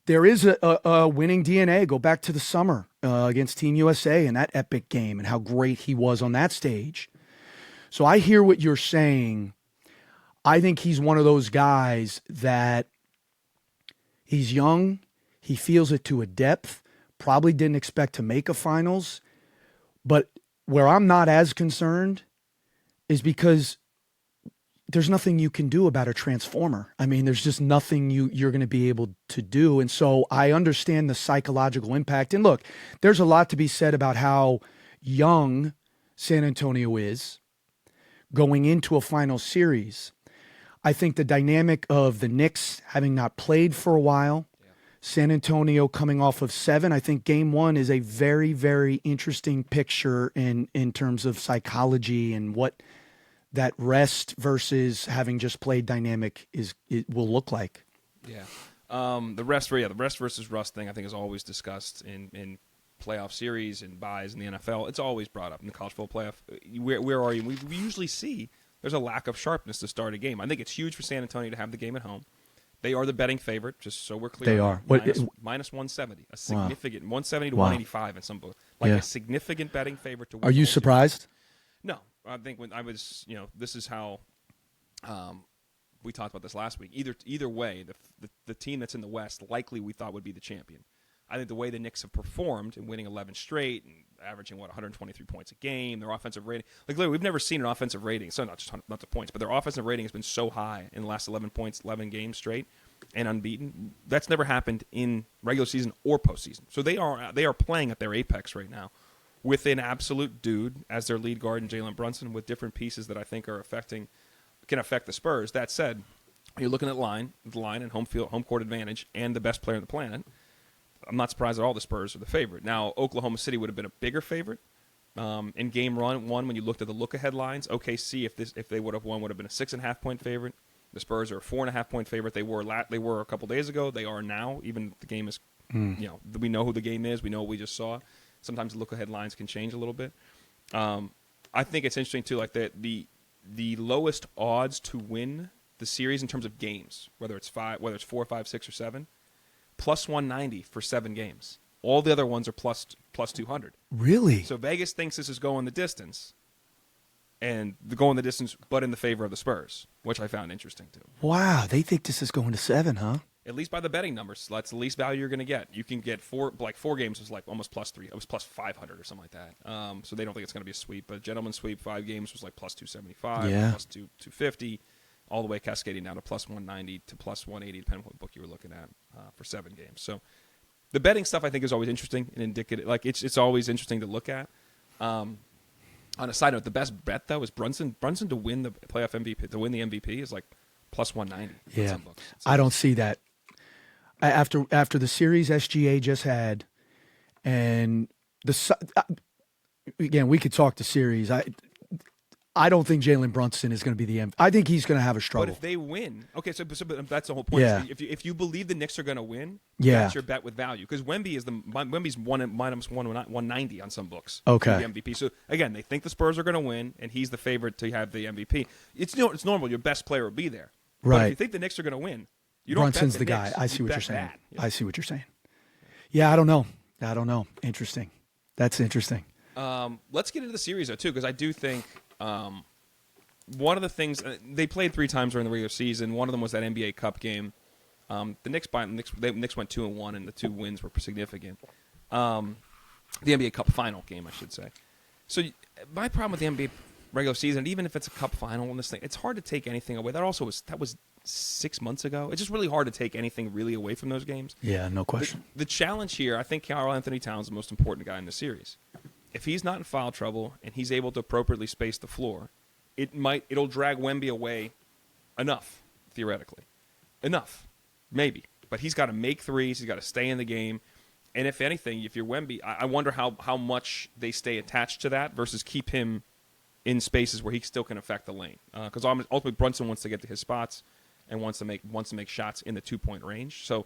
There is a winning DNA. Go back to the summer against Team USA and that epic game and how great he was on that stage. So I hear what you're saying. I think he's one of those guys that he's young. He feels it to a depth. Probably didn't expect to make a finals. But where I'm not as concerned is because there's nothing you can do about a transformer. I mean, there's just nothing you're going to be able to do. And so I understand the psychological impact. And look, there's a lot to be said about how young San Antonio is going into a final series. I think the dynamic of the Knicks having not played for a while, San Antonio coming off of 7, I think game 1 is a very, very interesting picture in terms of psychology and what that rest versus having just played dynamic will look like. Yeah. The rest versus rust thing, I think, is always discussed in playoff series and buys in the NFL. It's always brought up in the college football playoff. Where are you? We usually see there's a lack of sharpness to start a game. I think it's huge for San Antonio to have the game at home. They are the betting favorite, just so we're clear. They are. Minus 170, a significant 170 to 185 in some book, a significant betting favorite to win. Are you surprised? No. I think when I was, this is how we talked about this last week. Either way, the team that's in the West likely we thought would be the champion. I think the way the Knicks have performed in winning 11 straight and averaging 123 points a game, their offensive rating, like literally we've never seen an offensive rating. So not the points, but their offensive rating has been so high in the last 11 games straight and unbeaten. That's never happened in regular season or postseason. So they are playing at their apex right now, with an absolute dude as their lead guard in Jalen Brunson, with different pieces that I think can affect the Spurs. That said, you're looking at the line and home court advantage and the best player on the planet. I'm not surprised at all the Spurs are the favorite. Now, Oklahoma City would have been a bigger favorite. In game one, when you looked at the look-ahead lines, OKC, if they would have won, would have been a 6.5-point favorite. The Spurs are a 4.5-point favorite. They were a couple days ago. They are now. Even the game is, we know who the game is. We know what we just saw. Sometimes the look-ahead lines can change a little bit. I think it's interesting too, like the lowest odds to win the series in terms of games, whether it's 4, 5, 6, or 7, plus 190 for 7 games. All the other ones are plus 200. Really? So Vegas thinks this is going the distance, and the going the distance, but in the favor of the Spurs, which I found interesting too. Wow, they think this is going to 7, huh? At least by the betting numbers, that's the least value you're going to get. You can get 4 games was like almost plus 3. It was plus 500 or something like that. So they don't think it's going to be a sweep. But gentleman's sweep 5 games was like plus 275, Yeah. plus 250, all the way cascading down to plus 190 to plus 180, depending on what book you were looking at for 7 games. So the betting stuff I think is always interesting and indicative. Like it's always interesting to look at. On a side note, the best bet though is Brunson to win the playoff MVP, to win the MVP is like plus 190. Yeah, I don't see that. After the series SGA just had, and again, we could talk the series. I don't think Jalen Brunson is going to be the MVP. I think he's going to have a struggle. But if they win, okay, so but that's the whole point. Yeah. If you believe the Knicks are going to win, yeah, that's your bet with value because Wemby's minus 190 on some books. Okay, the MVP. So again, they think the Spurs are going to win, and he's the favorite to have the MVP. It's normal. Your best player will be there. Right. But if you think the Knicks are going to win, you don't Brunson's bet the guy. Knicks, I see what you're saying. that. Yeah. I see what you're saying. Yeah, I don't know. Interesting. That's interesting. Let's get into the series though too, because I do think. One of the things they played 3 times during the regular season. One of them was that NBA Cup game. The Knicks went 2-1, and the 2 wins were significant. The NBA Cup final game, I should say. So my problem with the NBA regular season, even if it's a Cup final in this thing, it's hard to take anything away. That was 6 months ago. It's just really hard to take anything really away from those games. Yeah, no question. The challenge here, I think Karl Anthony Towns is the most important guy in the series. If he's not in foul trouble and he's able to appropriately space the floor, it'll drag Wemby away enough, theoretically. Enough. Maybe. But he's got to make threes. He's got to stay in the game. And if anything, if you're Wemby, I wonder how much they stay attached to that versus keep him in spaces where he still can affect the lane. Because ultimately Brunson wants to get to his spots and wants to make shots in the 2-point range. So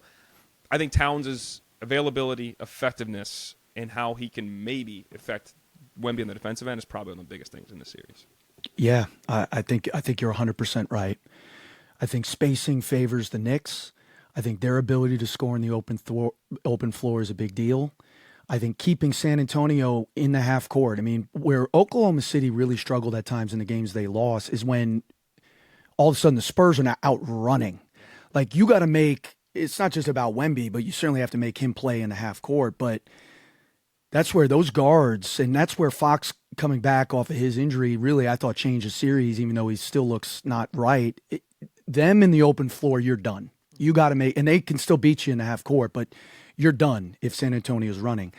I think Towns' availability, effectiveness, and how he can maybe affect Wemby on the defensive end is probably one of the biggest things in the series. Yeah, I think you're 100% right. I think spacing favors the Knicks. I think their ability to score in the open floor is a big deal. I think keeping San Antonio in the half court. I mean, where Oklahoma City really struggled at times in the games they lost is when all of a sudden the Spurs are now out running. Like you got to make, it's not just about Wemby, but you certainly have to make him play in the half court. But that's where those guards, and that's where Fox coming back off of his injury, really, I thought changed the series, even though he still looks not right. Them in the open floor, you're done. You got to make, and they can still beat you in the half court, but you're done if San Antonio's running.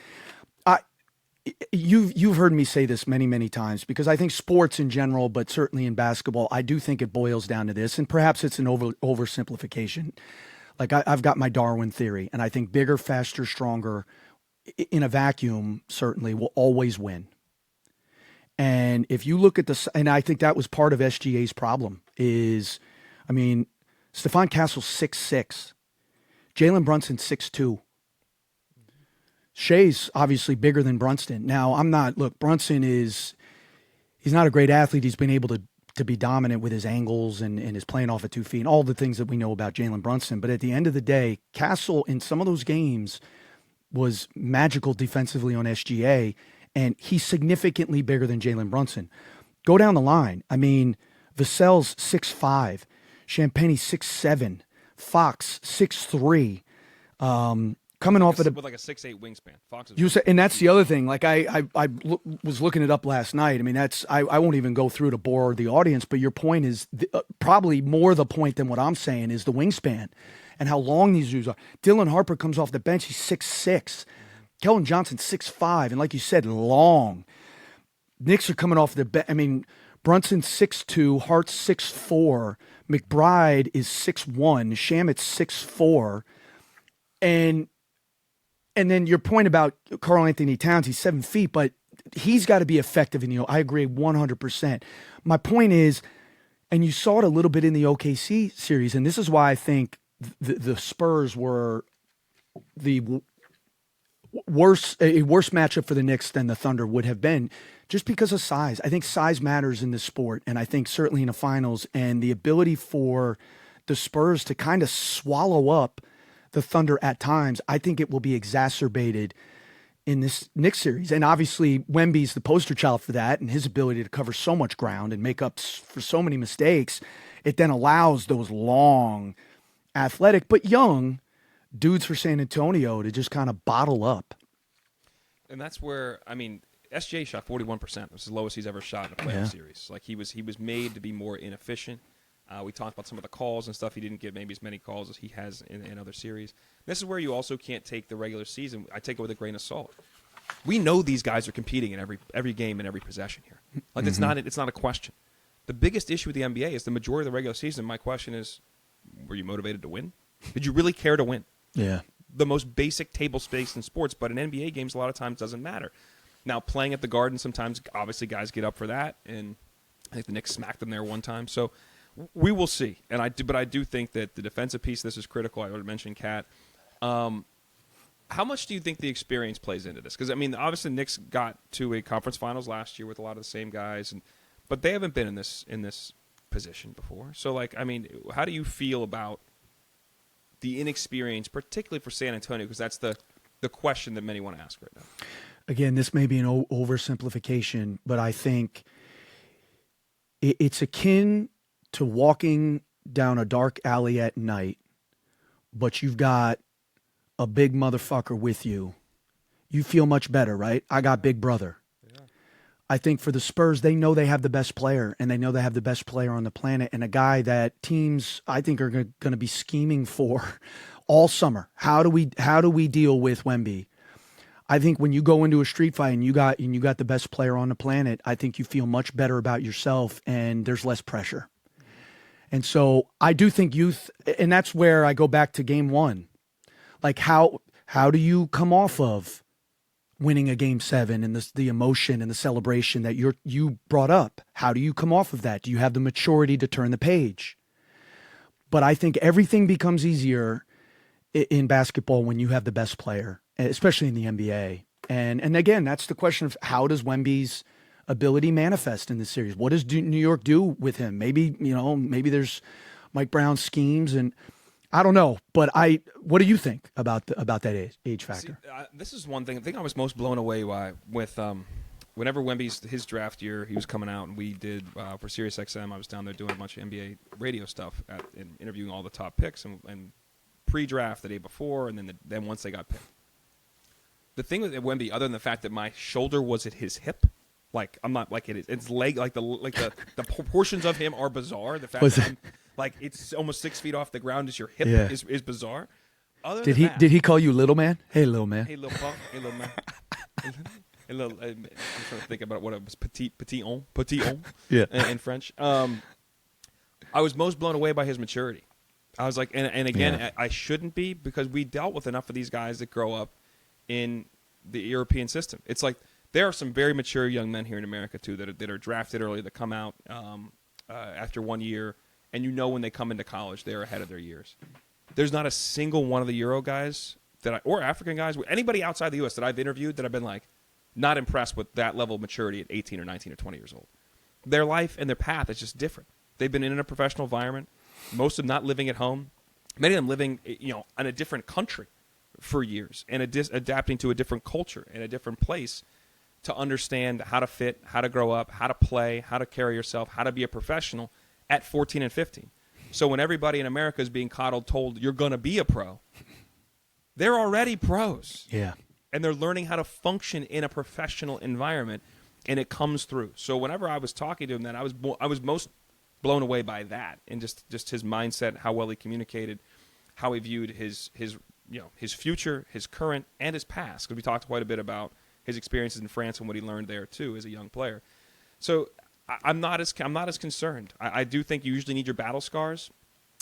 You've heard me say this many, many times because I think sports in general, but certainly in basketball, I do think it boils down to this, and perhaps it's an oversimplification. Like I've got my Darwin theory, and I think bigger, faster, stronger in a vacuum certainly will always win. And if you look at and I think that was part of SGA's problem is, I mean, Stephon Castle's 6'6", Jalen Brunson 6'2". Shea's obviously bigger than Brunson. Now, Brunson he's not a great athlete. He's been able to be dominant with his angles and is playing off of 2 feet and all the things that we know about Jalen Brunson. But at the end of the day, Castle in some of those games was magical defensively on SGA, and he's significantly bigger than Jalen Brunson. Go down the line. I mean, Vassell's 6'5", Champagne's 6'7", Fox 6'3". Coming off of with like a 6'8" wingspan. Fox is and that's the other thing. Like I was looking it up last night. I mean, I won't even go through to bore the audience, but your point is probably more the point than what I'm saying is the wingspan and how long these dudes are. Dylan Harper comes off the bench. He's 6'6". Keldon Johnson 6'5", and like you said, long. Knicks are coming off the bench. I mean, Brunson 6'2", Hart's 6'4", McBride is 6'1", Shamit's 6'4", and And then your point about Karl Anthony Towns, he's 7 feet, but he's got to be effective in I agree 100%. My point is, and you saw it a little bit in the OKC series, and this is why I think the Spurs were a worse matchup for the Knicks than the Thunder would have been, just because of size. I think size matters in this sport, and I think certainly in the finals, and the ability for the Spurs to kind of swallow up the Thunder at times, I think it will be exacerbated in this Knicks series. And obviously Wemby's the poster child for that, and his ability to cover so much ground and make up for so many mistakes, it then allows those long, athletic but young dudes for San Antonio to just kind of bottle up. And that's where, I mean, SJ shot 41%. It was the lowest he's ever shot in a playoff series. Like, he was made to be more inefficient. We talked about some of the calls and stuff. He didn't get maybe as many calls as he has in other series. This is where you also can't take the regular season. I take it with a grain of salt. We know these guys are competing in every game and every possession here. Like, it's not a question. The biggest issue with the NBA is the majority of the regular season. My question is, were you motivated to win? Did you really care to win? Yeah. The most basic table stakes in sports, but in NBA games a lot of times doesn't matter. Now, playing at the Garden, sometimes obviously guys get up for that, and I think the Knicks smacked them there one time. So we will see. But I do think that the defensive piece of this is critical. I already mentioned Cat. How much do you think the experience plays into this? Because, I mean, obviously the Knicks got to a conference finals last year with a lot of the same guys, but they haven't been in this position before. So, like, I mean, how do you feel about the inexperience, particularly for San Antonio? Because that's the question that many want to ask right now. Again, this may be an oversimplification, but I think it's akin to walking down a dark alley at night, but you've got a big motherfucker with you. You feel much better, right? I got Big Brother. Yeah. I think for the Spurs, they know they have the best player, and they know they have the best player on the planet, and a guy that teams, I think, are going to be scheming for all summer. How do we deal with Wemby? I think when you go into a street fight and you got the best player on the planet, I think you feel much better about yourself, and there's less pressure. And so I do think youth, and that's where I go back to game one. Like, how do you come off of winning a game 7 and the emotion and the celebration that you brought up? How do you come off of that? Do you have the maturity to turn the page? But I think everything becomes easier in basketball when you have the best player, especially in the NBA. And again, that's the question of how does Wemby's ability manifest in this series? What does New York do with him? Maybe there's Mike Brown schemes, and I don't know. But what do you think about that age factor? See, this is one thing. I think I was most blown away with whenever his draft year, he was coming out, and we did for SiriusXM. I was down there doing a bunch of NBA radio stuff and interviewing all the top picks and pre-draft the day before, and then once they got picked. The thing with Wemby, other than the fact that my shoulder was at his hip, like I'm not like it's leg, like the proportions of him are bizarre. The fact that it's almost 6 feet off the ground as your hip is bizarre. Did he call you little man? Hey, little man. Hey, little punk. Hey, little man. I'm trying to think about what it was. Petit on. Yeah. In French. I was most blown away by his maturity. I was like, and again, I shouldn't be, because we dealt with enough of these guys that grow up in the European system. It's like there are some very mature young men here in America too that are drafted early, that come out after 1 year, and when they come into college, they're ahead of their years. There's not a single one of the Euro guys or African guys, anybody outside the U.S. that I've interviewed that I've been like not impressed with that level of maturity at 18 or 19 or 20 years old. Their life and their path is just different. They've been in a professional environment. Most of them not living at home. Many of them living, in a different country for years and adapting to a different culture and a different place to understand how to fit, how to grow up, how to play, how to carry yourself, how to be a professional at 14 and 15. So when everybody in America is being told you're going to be a pro, they're already pros. Yeah. And they're learning how to function in a professional environment, and it comes through. So whenever I was talking to him, then I was most blown away by that, and just his mindset, how well he communicated, how he viewed his future, his current, and his past. Because we talked quite a bit about his experiences in France and what he learned there too as a young player. So I'm not as concerned. I do think you usually need your battle scars,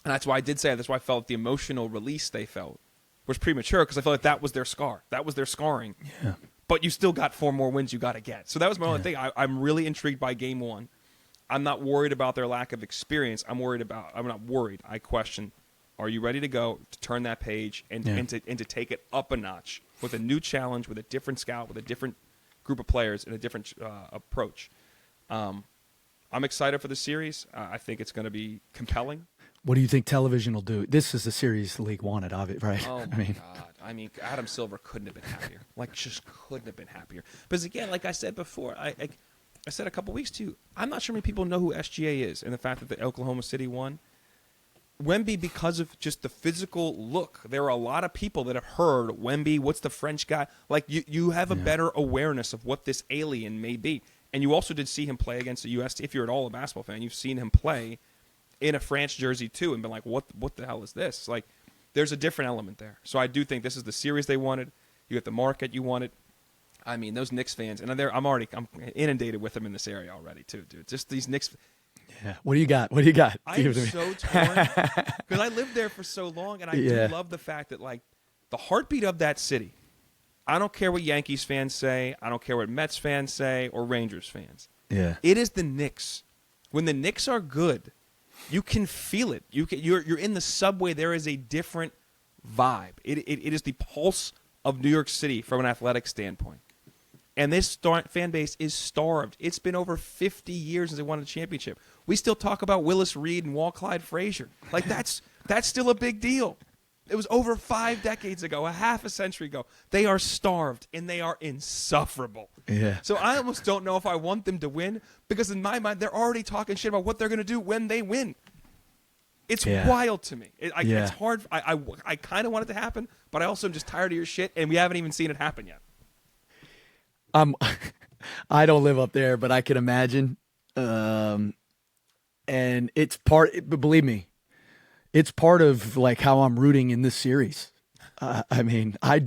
and that's why I did say that's why I felt the emotional release they felt was premature because I felt like that was their scar. That was their scarring. Yeah. But you still got 4 more wins you got to get. So that was my only thing. I'm really intrigued by game 1. I'm not worried about their lack of experience. I'm not worried. I question, are you ready to go to turn that page and to take it up a notch with a new challenge, with a different scout, with a different group of players, and a different approach? I'm excited for the series. I think it's going to be compelling. What do you think television will do? This is the series the league wanted of it, right? Oh, my God. I mean, Adam Silver couldn't have been happier. Just couldn't have been happier. Because, again, like I said before, I said a couple weeks to you, I'm not sure many people know who SGA is and the fact that the Oklahoma City won. Wemby, because of just the physical look, there are a lot of people that have heard Wemby, what's the French guy? Like, you have a better awareness of what this alien may be. And you also did see him play against the U.S. If you're at all a basketball fan, you've seen him play in a France jersey too and been like, what the hell is this? Like, there's a different element there. So I do think this is the series they wanted. You get the market you wanted. I mean, those Knicks fans, and I'm inundated with them in this area already too, dude. Just these Knicks. Yeah. What do you got? What do you got? I am so torn because I lived there for so long, and I do love the fact that, like, the heartbeat of that city. I don't care what Yankees fans say. I don't care what Mets fans say or Rangers fans. Yeah. It is the Knicks. When the Knicks are good, you can feel it. You're in the subway. There is a different vibe. It is the pulse of New York City from an athletic standpoint. And this fan base is starved. It's been over 50 years since they won a championship. We still talk about Willis Reed and Walt Clyde Frazier. Like, that's still a big deal. It was over 5 decades ago, a half a century ago. They are starved, and they are insufferable. Yeah. So I almost don't know if I want them to win, because in my mind, they're already talking shit about what they're going to do when they win. It's wild to me. It's hard. I kind of want it to happen, but I also am just tired of your shit, and we haven't even seen it happen yet. I don't live up there, but I can imagine. And it's believe me, it's part of like how I'm rooting in this series. I mean, I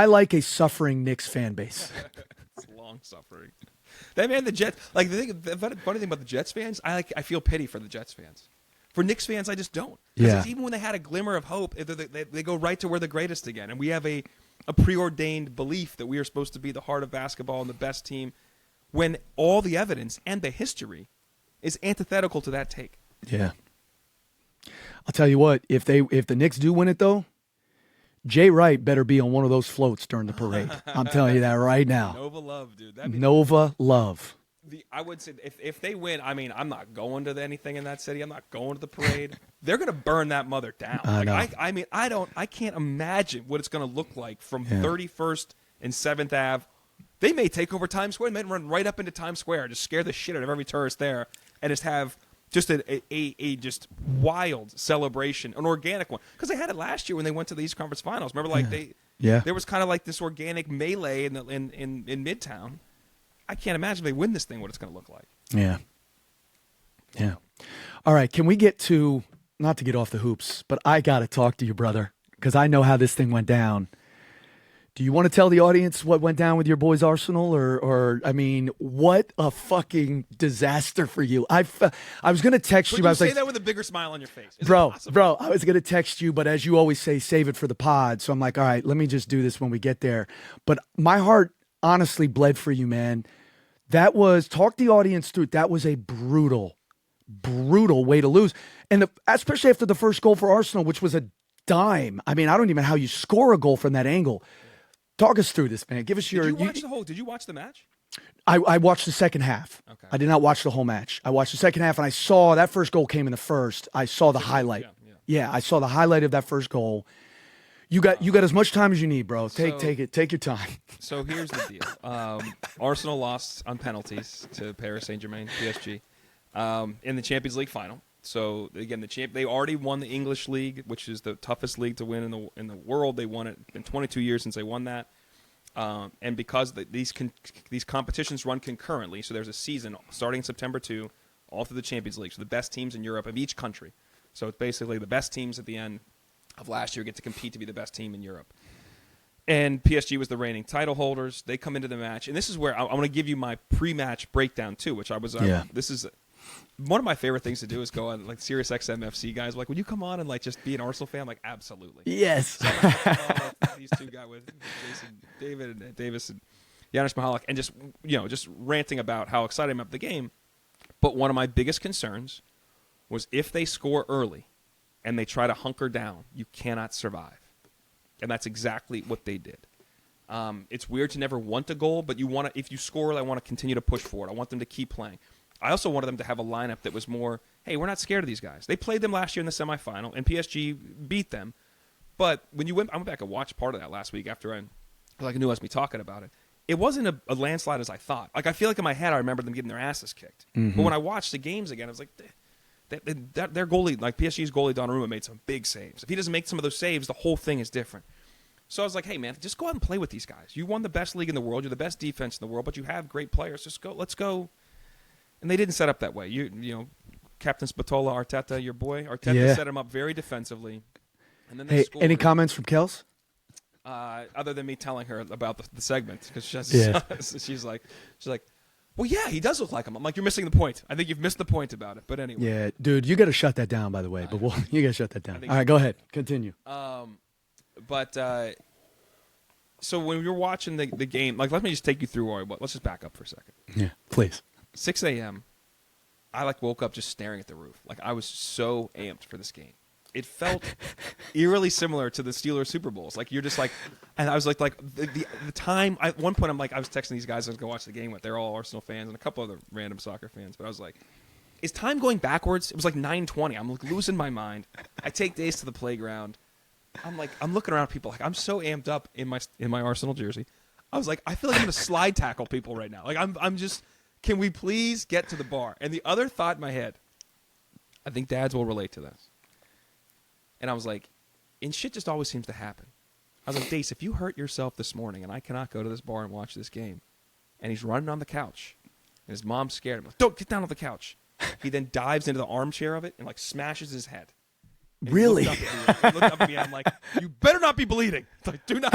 like a suffering Knicks fan base. It's long suffering. That man, the Jets, like the funny thing about the Jets fans, I feel pity for the Jets fans. For Knicks fans, I just don't. Because even when they had a glimmer of hope, they go right to where the greatest again. And we have a preordained belief that we are supposed to be the heart of basketball and the best team, when all the evidence and the history is antithetical to that take. Yeah. I'll tell you what, if the Knicks do win it though, Jay Wright better be on one of those floats during the parade. I'm telling you that right now. Nova love, dude. Nova love. I would say if they win, I mean, I'm not going to anything in that city. I'm not going to the parade. They're going to burn that mother down. I mean, I can't imagine what it's going to look like from 31st and 7th Ave. They may take over Times Square. They may run right up into Times Square, just scare the shit out of every tourist there, and just have just a just wild celebration, an organic one. Because they had it last year when they went to the East Conference Finals. Remember, like there was kind of like this organic melee in Midtown. I can't imagine if they win this thing what it's going to look like. Yeah. Yeah. All right. Can we get to, not to get off the hoops, but I got to talk to you, brother, because I know how this thing went down. Do you want to tell the audience what went down with your boys Arsenal, or I mean, what a fucking disaster for you? I was going to text you. But I was say like, that with a bigger smile on your face. Bro, I was going to text you, but as you always say, save it for the pod. So I'm like, all right, let me just do this when we get there. But my heart honestly bled for you, man. That was, talk the audience through it. That was a brutal way to lose. And especially after the first goal for Arsenal, which was a dime. I mean, I don't even know how you score a goal from that angle. Talk us through this, man. Give us your... Did you watch the match? I watched the second half. Okay. I did not watch the whole match. I watched the second half, and I saw that first goal came in the first. I saw the highlight. Yeah, I saw the highlight of that first goal. You got as much time as you need, bro. Take your time. So here's the deal. Arsenal lost on penalties to Paris Saint-Germain, PSG, in the Champions League final. So again, they already won the English league, which is the toughest league to win in the world. They won it in 22 years since they won that. And because these competitions run concurrently, so there's a season starting September 2, all through the Champions League. So the best teams in Europe of each country. So it's basically the best teams at the end of last year get to compete to be the best team in Europe. And PSG was the reigning title holders. They come into the match, and this is where I want to give you my pre-match breakdown too, which I was. one of my favorite things to do is go on like Sirius XM FC guys. Like, would you come on and like just be an Arsenal fan? I'm like, absolutely. Yes. So I'm like, these two guys with Jason Davis and Janusz Michalek, and just ranting about how excited I am about the game. But one of my biggest concerns was if they score early and they try to hunker down, you cannot survive. And that's exactly what they did. It's weird to never want a goal, but if you score, I want to continue to push forward. I want them to keep playing. I also wanted them to have a lineup that was more, hey, we're not scared of these guys. They played them last year in the semifinal, and PSG beat them. But when I went back and watched part of that last week after I knew I was me talking about it. It wasn't a landslide as I thought. Like, I feel like in my head I remember them getting their asses kicked. Mm-hmm. But when I watched the games again, I was like, their goalie, like PSG's goalie Donnarumma, made some big saves. If he doesn't make some of those saves, the whole thing is different. So I was like, hey, man, just go out and play with these guys. You won the best league in the world. You're the best defense in the world, but you have great players. Just go. Let's go. And they didn't set up that way. You know, Captain Spatola, Arteta, your boy, Arteta set him up very defensively. And then they scored. Any comments from Kels? Other than me telling her about the segment, because she's like, well, yeah, he does look like him. I'm like, you're missing the point. I think you've missed the point about it. But anyway. Yeah, dude, you got to shut that down, by the way. But you got to shut that down. All right, go ahead. Continue. So when you're watching the game, like, let me just take you through. Let's just back up for a second. Yeah, please. 6 a.m., I woke up just staring at the roof. Like, I was so amped for this game. It felt eerily similar to the Steelers Super Bowls. Like, you're just like, and I was like the time. At one point, I was texting these guys I was going to watch the game with. They're all Arsenal fans and a couple other random soccer fans. But I was like, is time going backwards? It was like 9:20. I'm like losing my mind. I take Days to the playground. I'm looking around at people. Like, I'm so amped up in my Arsenal jersey. I was like, I feel like I'm going to slide tackle people right now. Like, I'm just, can we please get to the bar? And the other thought in my head, I think dads will relate to this. And I was like, and shit just always seems to happen. I was like, Dace, if you hurt yourself this morning and I cannot go to this bar and watch this game, and he's running on the couch, and his mom's scared, I'm like, don't get down on the couch. He then dives into the armchair of it and like smashes his head. And really? He looked up at me. I'm like, you better not be bleeding. It's like, do not.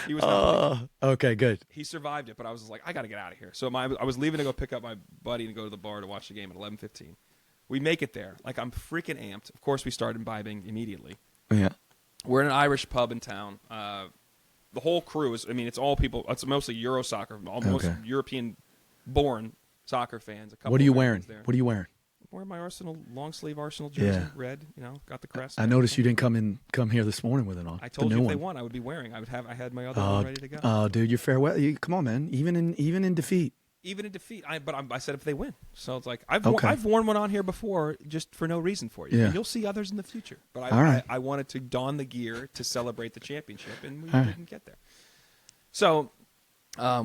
He was not bleeding. Okay, good. He survived it, but I was like, I got to get out of here. So I was leaving to go pick up my buddy and go to the bar to watch the game at 11:15. We make it there. Like, I'm freaking amped. Of course, we start imbibing immediately. Yeah. We're in an Irish pub in town. The whole crew is, it's all people. It's mostly Euro soccer, almost European-born soccer fans. What are you wearing? What are you wearing? I'm wearing my long sleeve Arsenal jersey, red. Got the crest. I noticed you didn't come here this morning with it on. I told you if they won, I would be wearing. I had my other one ready to go. Oh, dude, you're fair weather. Come on, man. Even in defeat. Even in defeat, I said if they win. So it's like I've worn one on here before just for no reason for you. Yeah. And you'll see others in the future. But I wanted to don the gear to celebrate the championship, and we didn't get there. So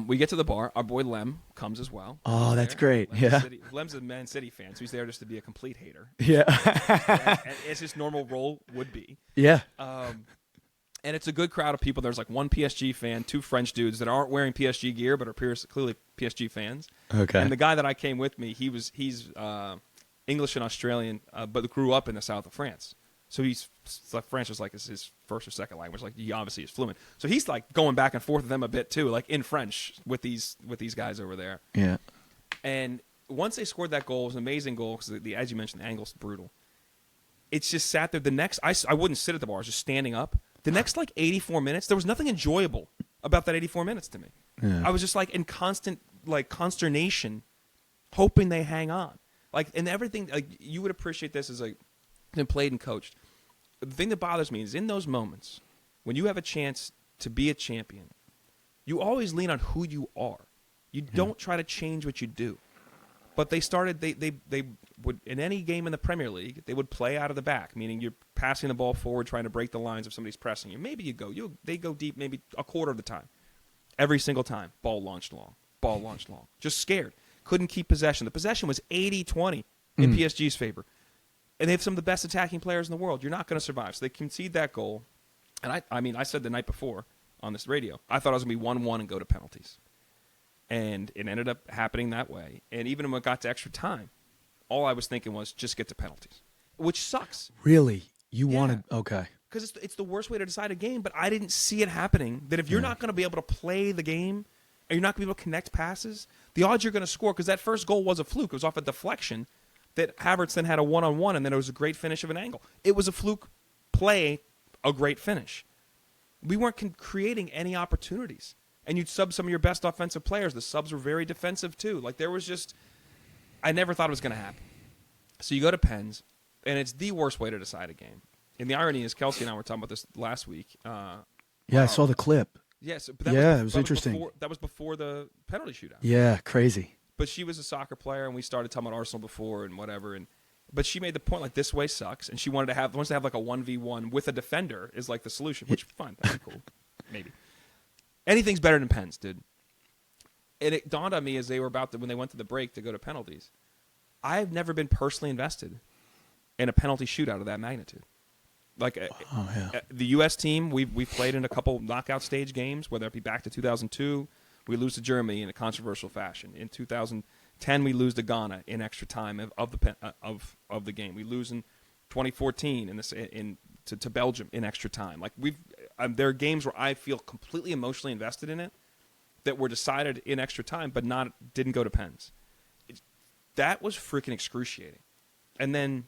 we get to the bar. Our boy Lem comes as well. Oh, that's great. Lem's a Man City fan, so he's there just to be a complete hater. Yeah. and as his normal role would be. Yeah. And it's a good crowd of people. There's like one PSG fan, two French dudes that aren't wearing PSG gear but are clearly PSG fans. Okay. And the guy that I came with me, he's English and Australian, but grew up in the south of France. So French is like his first or second language. Like, he obviously is fluent. So he's like going back and forth with them a bit too, like in French with these guys over there. Yeah. And once they scored that goal, it was an amazing goal because as you mentioned, the angle's brutal. It's just sat there. I wouldn't sit at the bar. I was just standing up. The next, 84 minutes, there was nothing enjoyable about that 84 minutes to me. Yeah. I was just, in constant, consternation, hoping they hang on. And everything, you would appreciate this as, been played and coached. The thing that bothers me is in those moments, when you have a chance to be a champion, you always lean on who you are. You don't try to change what you do. But they would, in any game in the Premier League, they would play out of the back, meaning you're passing the ball forward, trying to break the lines if somebody's pressing you. Maybe they go deep maybe a quarter of the time. Every single time, ball launched long. Just scared. Couldn't keep possession. The possession was 80-20 in PSG's favor. And they have some of the best attacking players in the world. You're not going to survive. So they concede that goal. And I said the night before on this radio, I thought it was going to be 1-1 and go to penalties. And it ended up happening that way. And even when it got to extra time, all I was thinking was just get to penalties, which sucks. Really? You wanted – okay. Because it's the worst way to decide a game, but I didn't see it happening, that if you're not going to be able to play the game Are you not going to be able to connect passes? The odds you're going to score, because that first goal was a fluke. It was off a deflection that Havertz then had a one-on-one, and then it was a great finish of an angle. It was a fluke play, a great finish. We weren't creating any opportunities. And you'd sub some of your best offensive players. The subs were very defensive, too. Like, there was just – I never thought it was going to happen. So you go to Pens, and it's the worst way to decide a game. And the irony is, Kelsey and I were talking about this last week. I saw the clip. Yes, but it was interesting. That was before the penalty shootout. Yeah, crazy. But she was a soccer player, and we started talking about Arsenal before and whatever. But she made the point, like, this way sucks, and she wants to have like a 1v1 with a defender is like the solution, which fine, that'd be cool, maybe. Anything's better than Pens, dude. And it dawned on me as they were when they went to the break to go to penalties. I've never been personally invested in a penalty shootout of that magnitude. Like the U.S. team, we've played in a couple knockout stage games, whether it be back to 2002, we lose to Germany in a controversial fashion. In 2010, we lose to Ghana in extra time of the game. We lose in 2014 to Belgium in extra time. Like there are games where I feel completely emotionally invested in it that were decided in extra time, but didn't go to pens. That was freaking excruciating. And then.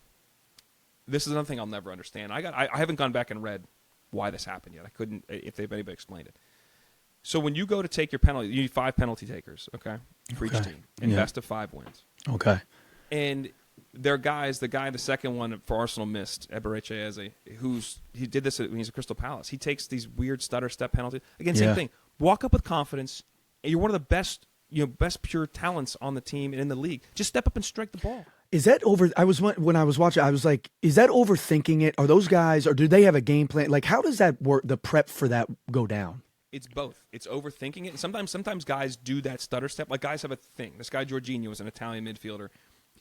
This is another thing I'll never understand. I haven't gone back and read why this happened yet. I couldn't, if anybody explained it. So when you go to take your penalty, you need 5 penalty takers, okay, for each team, and best of 5 wins. Okay. And there are guys. The second one for Arsenal missed, Eberechi Eze, he did this when he's at Crystal Palace. He takes these weird stutter step penalties. Again, same thing. Walk up with confidence, and you're one of the best pure talents on the team and in the league. Just step up and strike the ball. Is that when I was watching, I was like, is that overthinking it? Are those guys, or do they have a game plan? Like, how does that work, the prep for that go down? It's both. It's overthinking it. And sometimes guys do that stutter step. Like, guys have a thing. This guy, Jorginho, was an Italian midfielder.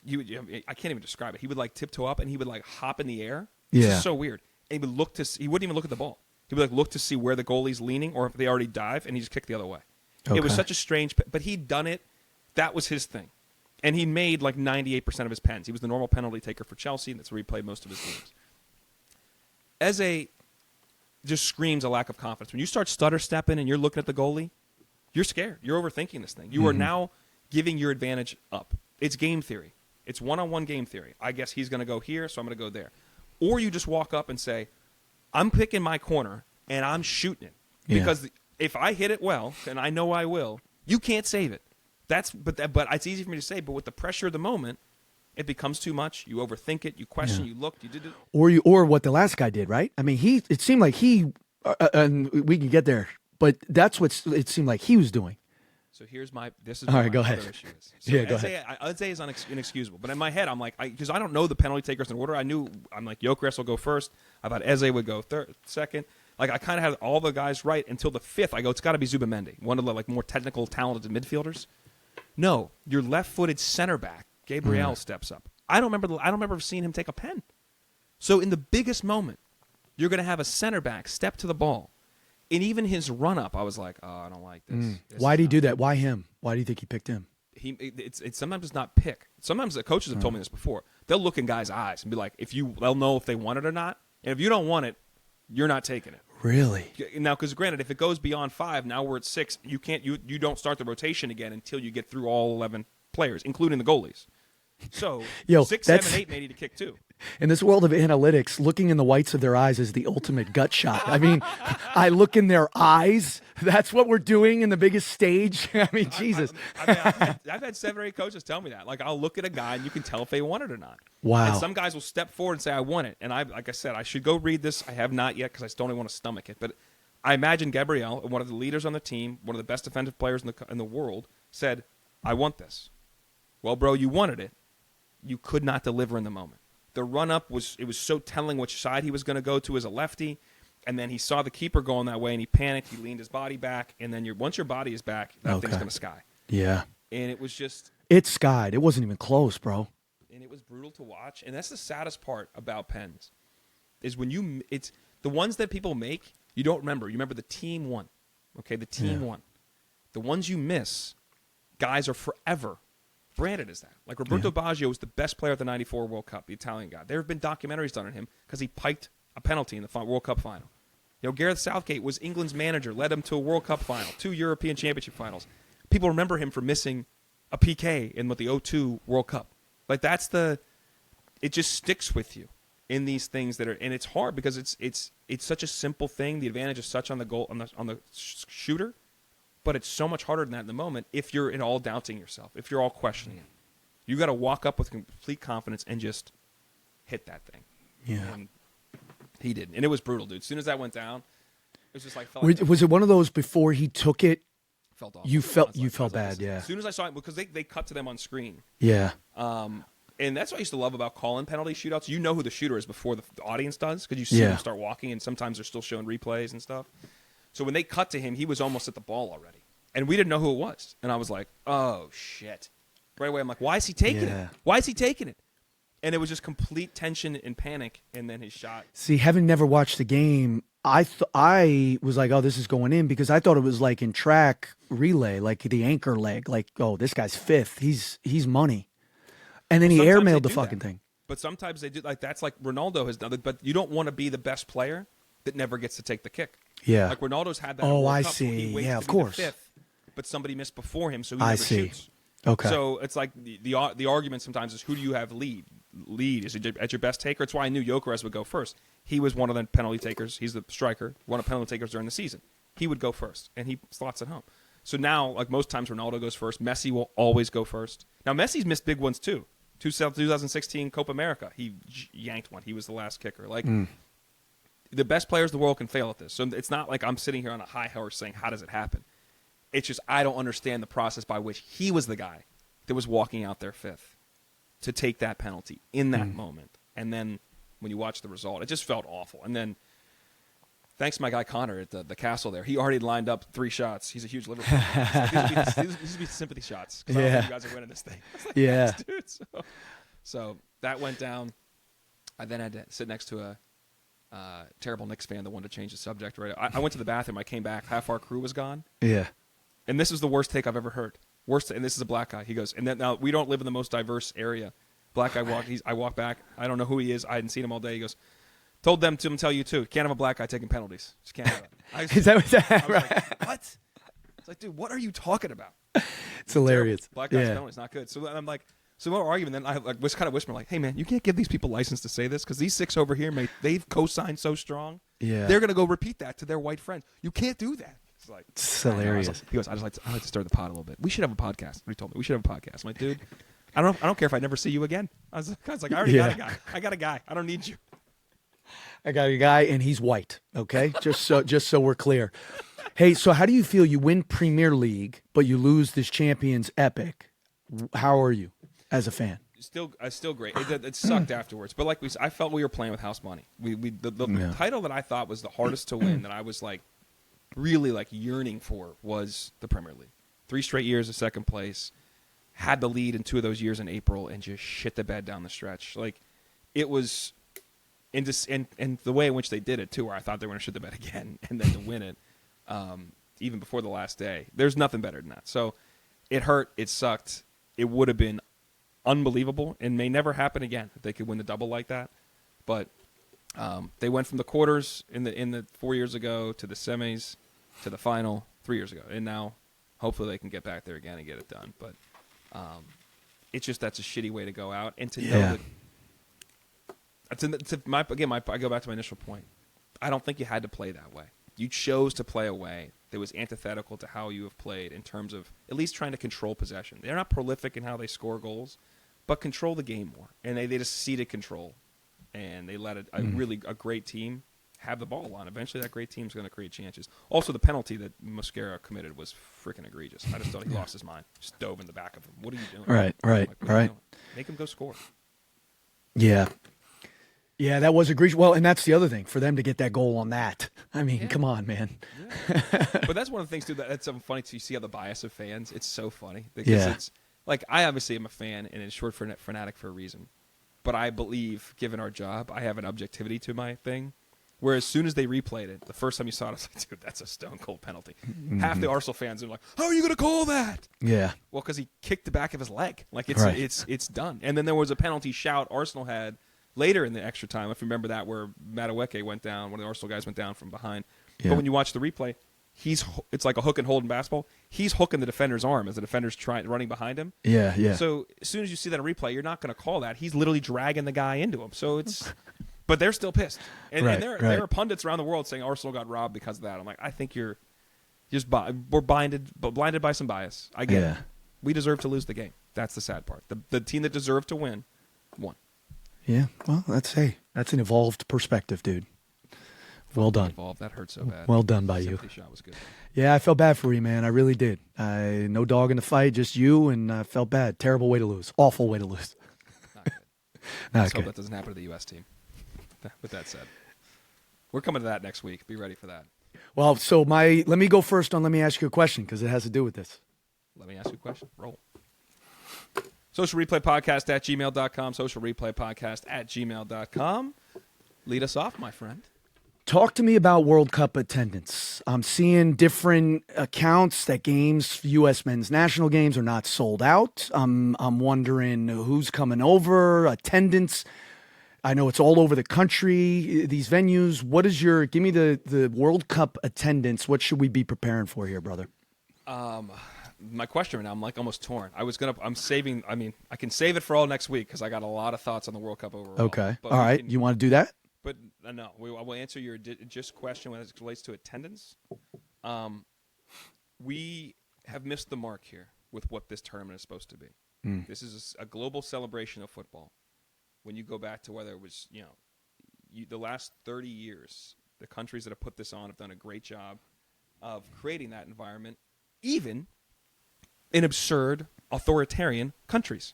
I can't even describe it. He would, like, tiptoe up, and he would, like, hop in the air. It's just so weird. And he would he wouldn't even look at the ball. He would, like, look to see where the goalie's leaning or if they already dive, and he just kicked the other way. Okay. It was such a strange, but he'd done it. That was his thing. And he made like 98% of his pens. He was the normal penalty taker for Chelsea, and that's where he played most of his games. Eze just screams a lack of confidence. When you start stutter stepping and you're looking at the goalie, you're scared. You're overthinking this thing. You are now giving your advantage up. It's game theory. It's one-on-one game theory. I guess he's going to go here, so I'm going to go there. Or you just walk up and say, I'm picking my corner, and I'm shooting it. Because if I hit it well, and I know I will, you can't save it. But it's easy for me to say. But with the pressure of the moment, it becomes too much. You overthink it. You question. You look. You did it. Or what the last guy did, right? I mean, it seemed like and we can get there, but that's what it seemed like he was doing. So this is all right. Go other ahead. issue is. So go ahead. I'd say is inexcusable. But in my head, I'm like, because I don't know the penalty takers in order. I'm like, Gyökeres will go first. I thought Eze would go second. Like, I kind of had all the guys right until the 5th. I go, it's got to be Zubimendi, one of the like more technical, talented midfielders. No, your left-footed center back, Gabriel, steps up. I don't remember seeing him take a pen. So in the biggest moment, you're going to have a center back step to the ball. And even his run-up, I was like, oh, I don't like this. Why did he do that? Why him? Why do you think he picked him? It's sometimes it's not pick. Sometimes the coaches have told me this before. They'll look in guys' eyes and be like, they'll know if they want it or not. And if you don't want it, you're not taking it. Really? Now, because granted, if it goes beyond 5, now we're at 6. You don't start the rotation again until you get through all 11 players, including the goalies. So 6, 7, 8 may need to kick too. In this world of analytics, looking in the whites of their eyes is the ultimate gut shot. I mean, I look in their eyes. That's what we're doing in the biggest stage. I mean, Jesus. I've had 7 or 8 coaches tell me that. Like, I'll look at a guy and you can tell if they want it or not. Wow. And some guys will step forward and say, I want it. And like I said, I should go read this. I have not yet because I still don't want to stomach it. But I imagine Gabriel, one of the leaders on the team, one of the best defensive players in the world, said, I want this. Well, bro, you wanted it. You could not deliver in the moment. The run-up was so telling which side he was going to go to as a lefty, and then he saw the keeper going that way, and he panicked. He leaned his body back, and then once your body is back, that thing's going to sky. Yeah. And it was just... It skied. It wasn't even close, bro. And it was brutal to watch, and that's the saddest part about pens, is when it's the ones that people make, you don't remember. You remember the team won. Okay, the team won. The ones you miss, guys are forever branded as that. Like Roberto Baggio was the best player at the 94 World Cup, the Italian guy. There have been documentaries done on him because he piked a penalty in the World Cup final. Gareth Southgate was England's manager, led him to a World Cup final, 2 European Championship finals. People remember him for missing a PK in the 02 World Cup. Like it just sticks with you in these things that are, and it's hard because it's such a simple thing. The advantage is such on the goal on the shooter, but it's so much harder than that in the moment. If you're all doubting yourself, if you're all questioning it, you got to walk up with complete confidence and just hit that thing. Yeah, and he didn't, and it was brutal, dude. As soon as that went down, it was just like was it one of those before he took it? Felt awful. You felt bad, yeah. As soon as I saw it, because they cut to them on screen. Yeah. And that's what I used to love about calling penalty shootouts. You know who the shooter is before the audience does, because you see them start walking, and sometimes they're still showing replays and stuff. So when they cut to him, he was almost at the ball already, and we didn't know who it was. And I was like, "Oh shit!" Right away, I'm like, "Why is he taking it? Why is he taking it?" And it was just complete tension and panic, and then his shot. See, having never watched the game, I was like, "Oh, this is going in," because I thought it was like in track relay, like the anchor leg, like, "Oh, this guy's fifth. He's money." And then he airmailed the fucking thing. But sometimes they do, like that's like Ronaldo has done it. But you don't want to be the best player that never gets to take the kick. Yeah. Like Ronaldo's had that. Oh, I Cup where he see. waits Yeah, to of be course. the fifth, but somebody missed before him, so he never shoots. Okay. So it's like the argument sometimes is who do you have lead? Lead is it at your best taker? It's why I knew Gyökeres would go first. He was one of the penalty takers. He's the striker, one of the penalty takers during the season. He would go first, and he slots it home. So now, like most times, Ronaldo goes first. Messi will always go first. Now Messi's missed big ones too. 2016 Copa America, he yanked one. He was the last kicker. Like the best players in the world can fail at this. So it's not like I'm sitting here on a high horse saying, "How does it happen?" It's just I don't understand the process by which he was the guy that was walking out there fifth to take that penalty in that moment. And then when you watch the result, it just felt awful. And then thanks to my guy Connor at the castle there, he already lined up 3 shots. He's a huge Liverpool fan. These would be sympathy shots because I don't think you guys are winning this thing. Like, yes, dude. So that went down. I then had to sit next to a terrible Knicks fan that wanted to change the subject. Right, I went to the bathroom. I came back. Half our crew was gone. Yeah. And this was the worst take I've ever heard. Worst, and this is a black guy. He goes, and then now we don't live in the most diverse area. Black guy I walk back. I don't know who he is. I hadn't seen him all day. He goes, told them to tell you too. Can't have a black guy taking penalties. Just can't have it. Is that what that? I was Right. like, what? It's like, dude, what are you talking about? It's hilarious. Terrible. Black guy's penalties not good. So I'm like, so more argument. Then I was kind of whispering like, hey man, you can't give these people license to say this because these 6 over here, they've co-signed so strong. Yeah. They're gonna go repeat that to their white friends. You can't do that. It's like it's hilarious. He goes, I like to stir the pot a little bit. We should have a podcast. He told me we should have a podcast. I'm like, dude, I don't care if I never see you again. I was like, I already got a guy. I got a guy. I don't need you. I got a guy, and he's white. Okay, just so we're clear. Hey, so how do you feel? You win Premier League, but you lose this Champions Epic. How are you as a fan? Still great. It sucked afterwards, but I felt we were playing with house money. The title that I thought was the hardest to win, that I was like really like yearning for, was the Premier League. 3 straight years of second place. Had the lead in 2 of those years in April and just shit the bed down the stretch. Like it was, and the way in which they did it too, where I thought they were going to shit the bed again and then to win it, even before the last day. There's nothing better than that. So it hurt. It sucked. It would have been unbelievable and may never happen again if they could win the double like that. But they went from the quarters in the 4 years ago to the semis to the final 3 years ago, and now hopefully they can get back there again and get it done. But it's just that's a shitty way to go out, and to know that I go back to my initial point. I don't think you had to play that way. You chose to play a way that was antithetical to how you have played in terms of at least trying to control possession. They're not prolific in how they score goals, but control the game more. And they just ceded control, and they let a great team have the ball on. Eventually that great team's going to create chances. Also, the penalty that Mosquera committed was freaking egregious. I just thought he lost his mind. Just dove in the back of him. What are you doing? Right. Make him go score. Yeah. Yeah, that was egregious. Well, and that's the other thing, for them to get that goal on that. I mean, come on, man. Yeah. But that's one of the things, too, that's something funny to see how the bias of fans. It's so funny. Because it's like, I obviously am a fan, and it's short for fanatic for a reason. But I believe, given our job, I have an objectivity to my thing. Where as soon as they replayed it, the first time you saw it, I was like, dude, that's a stone-cold penalty. Mm-hmm. Half the Arsenal fans are like, how are you going to call that? Yeah. Well, because he kicked the back of his leg. Like, it's done. And then there was a penalty shout Arsenal had later in the extra time, if you remember that, where Madueke went down, one of the Arsenal guys went down from behind. Yeah. But when you watch the replay, it's like a hook and hold in basketball. He's hooking the defender's arm as the defender's running behind him. Yeah, yeah. So as soon as you see that in replay, you're not going to call that. He's literally dragging the guy into him. So it's, but they're still pissed. And, Right, there are pundits around the world saying Arsenal got robbed because of that. I'm like, I think you're just we're blinded by some bias. I get it. We deserve to lose the game. That's the sad part. The team that deserved to win won. Yeah. Well, that's an evolved perspective, dude. Well done. Evolved. That hurt so bad. Well done by you. Shot was good. Yeah, I felt bad for you, man. I really did. No dog in the fight, just you, and I felt bad. Terrible way to lose. Awful way to lose. Not good. Let's hope that doesn't happen to the U.S. team. With that said, we're coming to that next week. Be ready for that. Well, so let me go first on let me ask you a question because it has to do with this. Let me ask you a question. Roll. SocialReplayPodcast@gmail.com. SocialReplayPodcast@gmail.com. Lead us off, my friend. Talk to me about World Cup attendance. I'm seeing different accounts that U.S. men's national games are not sold out. I'm wondering who's coming over, attendance. I know it's all over the country, these venues. Give me the World Cup attendance. What should we be preparing for here, brother? My question right now, I'm like almost torn. I can save it for all next week because I got a lot of thoughts on the World Cup overall. Okay. All right. You want to do that? But no, I will answer your just question when it relates to attendance. We have missed the mark here with what this tournament is supposed to be. This is a global celebration of football. When you go back to whether it was, the last 30 years, the countries that have put this on have done a great job of creating that environment, even in absurd authoritarian countries.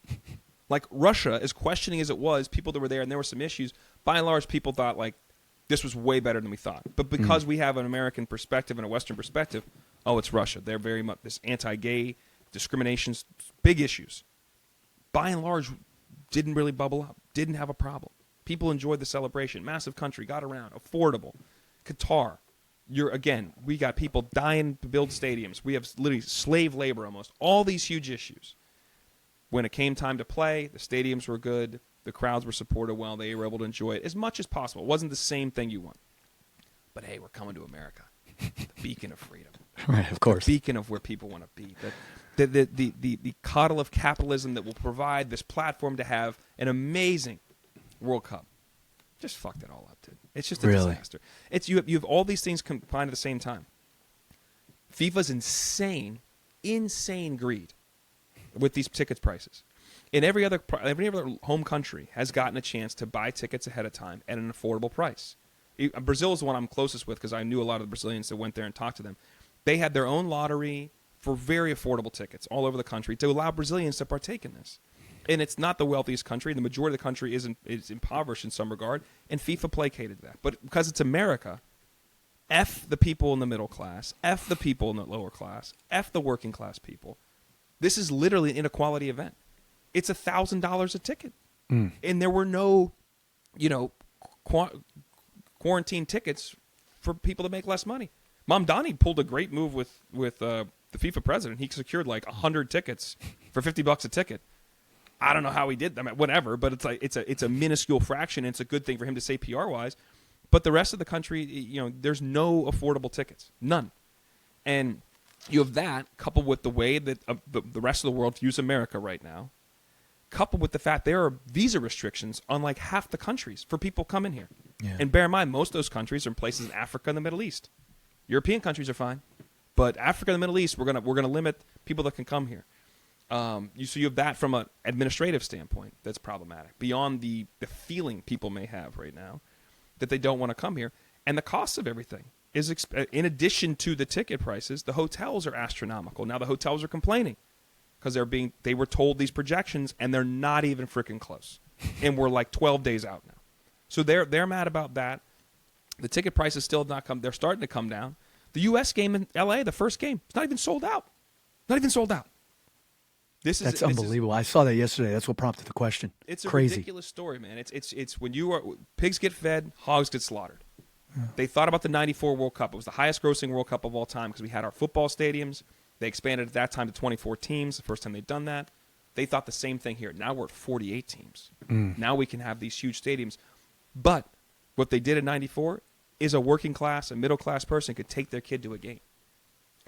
Like Russia, as questioning as it was, people that were there, and there were some issues, by and large, people thought, like, this was way better than we thought. But because we have an American perspective and a Western perspective, it's Russia. They're very much this anti-gay, discriminations, big issues. By and large, didn't really bubble up, didn't have a problem. People enjoyed the celebration. Massive country, got around, affordable. Qatar, we got people dying to build stadiums. We have literally slave labor almost. All these huge issues. When it came time to play, the stadiums were good. The crowds were supported well. They were able to enjoy it as much as possible. It wasn't the same thing you want. But, hey, we're coming to America, the beacon of freedom. Right, of course. The beacon of where people want to be. The coddle of capitalism that will provide this platform to have an amazing World Cup. Just fucked it all up, dude. It's just a disaster. You have all these things combined at the same time. FIFA's insane greed with these tickets prices. And every other home country has gotten a chance to buy tickets ahead of time at an affordable price. Brazil is the one I'm closest with because I knew a lot of the Brazilians that went there and talked to them. They had their own lottery for very affordable tickets all over the country to allow Brazilians to partake in this. And it's not the wealthiest country. The majority of the country is impoverished in some regard, and FIFA placated that. But because it's America, F the people in the middle class, F the people in the lower class, F the working class people. This is literally an inequality event. It's $1,000 a ticket. And there were no, quarantine tickets for people to make less money. Mamdani pulled a great move with the FIFA president. He secured like 100 tickets for $50 a ticket. I don't know how he did that, whatever, but it's like it's a minuscule fraction. And it's a good thing for him to say PR wise, but the rest of the country, there's no affordable tickets, none. And you have that coupled with the way that the rest of the world views America right now, coupled with the fact there are visa restrictions on like half the countries for people coming here. Yeah. And bear in mind, most of those countries are in places in Africa and the Middle East. European countries are fine, but Africa and the Middle East, we're gonna limit people that can come here. So you have that from an administrative standpoint that's problematic, beyond the feeling people may have right now that they don't want to come here. And the cost of everything is, in addition to the ticket prices, the hotels are astronomical. Now the hotels are complaining because they were told these projections, and they're not even freaking close. And we're like 12 days out now. So they're mad about that. The ticket prices still have not come. They're starting to come down. The U.S. game in L.A., the first game, it's not even sold out. Not even sold out. That's unbelievable. I saw that yesterday. That's what prompted the question. It's a crazy, ridiculous story, man. It's when pigs get fed, hogs get slaughtered. Yeah. They thought about the '94 World Cup. It was the highest grossing World Cup of all time because we had our football stadiums. They expanded at that time to 24 teams. The first time they'd done that. They thought the same thing here. Now we're at 48 teams. Now we can have these huge stadiums. But what they did in '94 is a working class, a middle class person could take their kid to a game.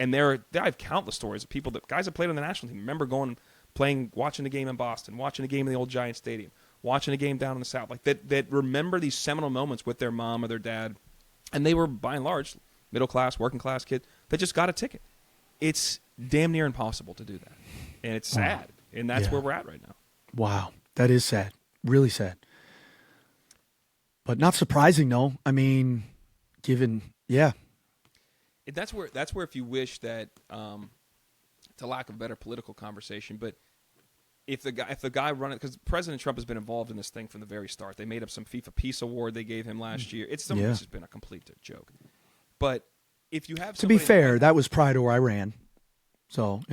And I have countless stories of people guys that played on the national team. Remember watching the game in Boston, watching the game in the old Giant Stadium, watching a game down in the South, like that remember these seminal moments with their mom or their dad, and they were by and large middle class, working class kids that just got a ticket. It's damn near impossible to do that, and it's sad, and that's where we're at right now. Wow, that is sad, really sad, but not surprising though. I mean, that's where if you wish that, to lack of a better political conversation, but. If the guy running, because President Trump has been involved in this thing from the very start. They made up some FIFA Peace Award they gave him last year. It's just been a complete joke. But if you have to be fair, that was prior to Iran, so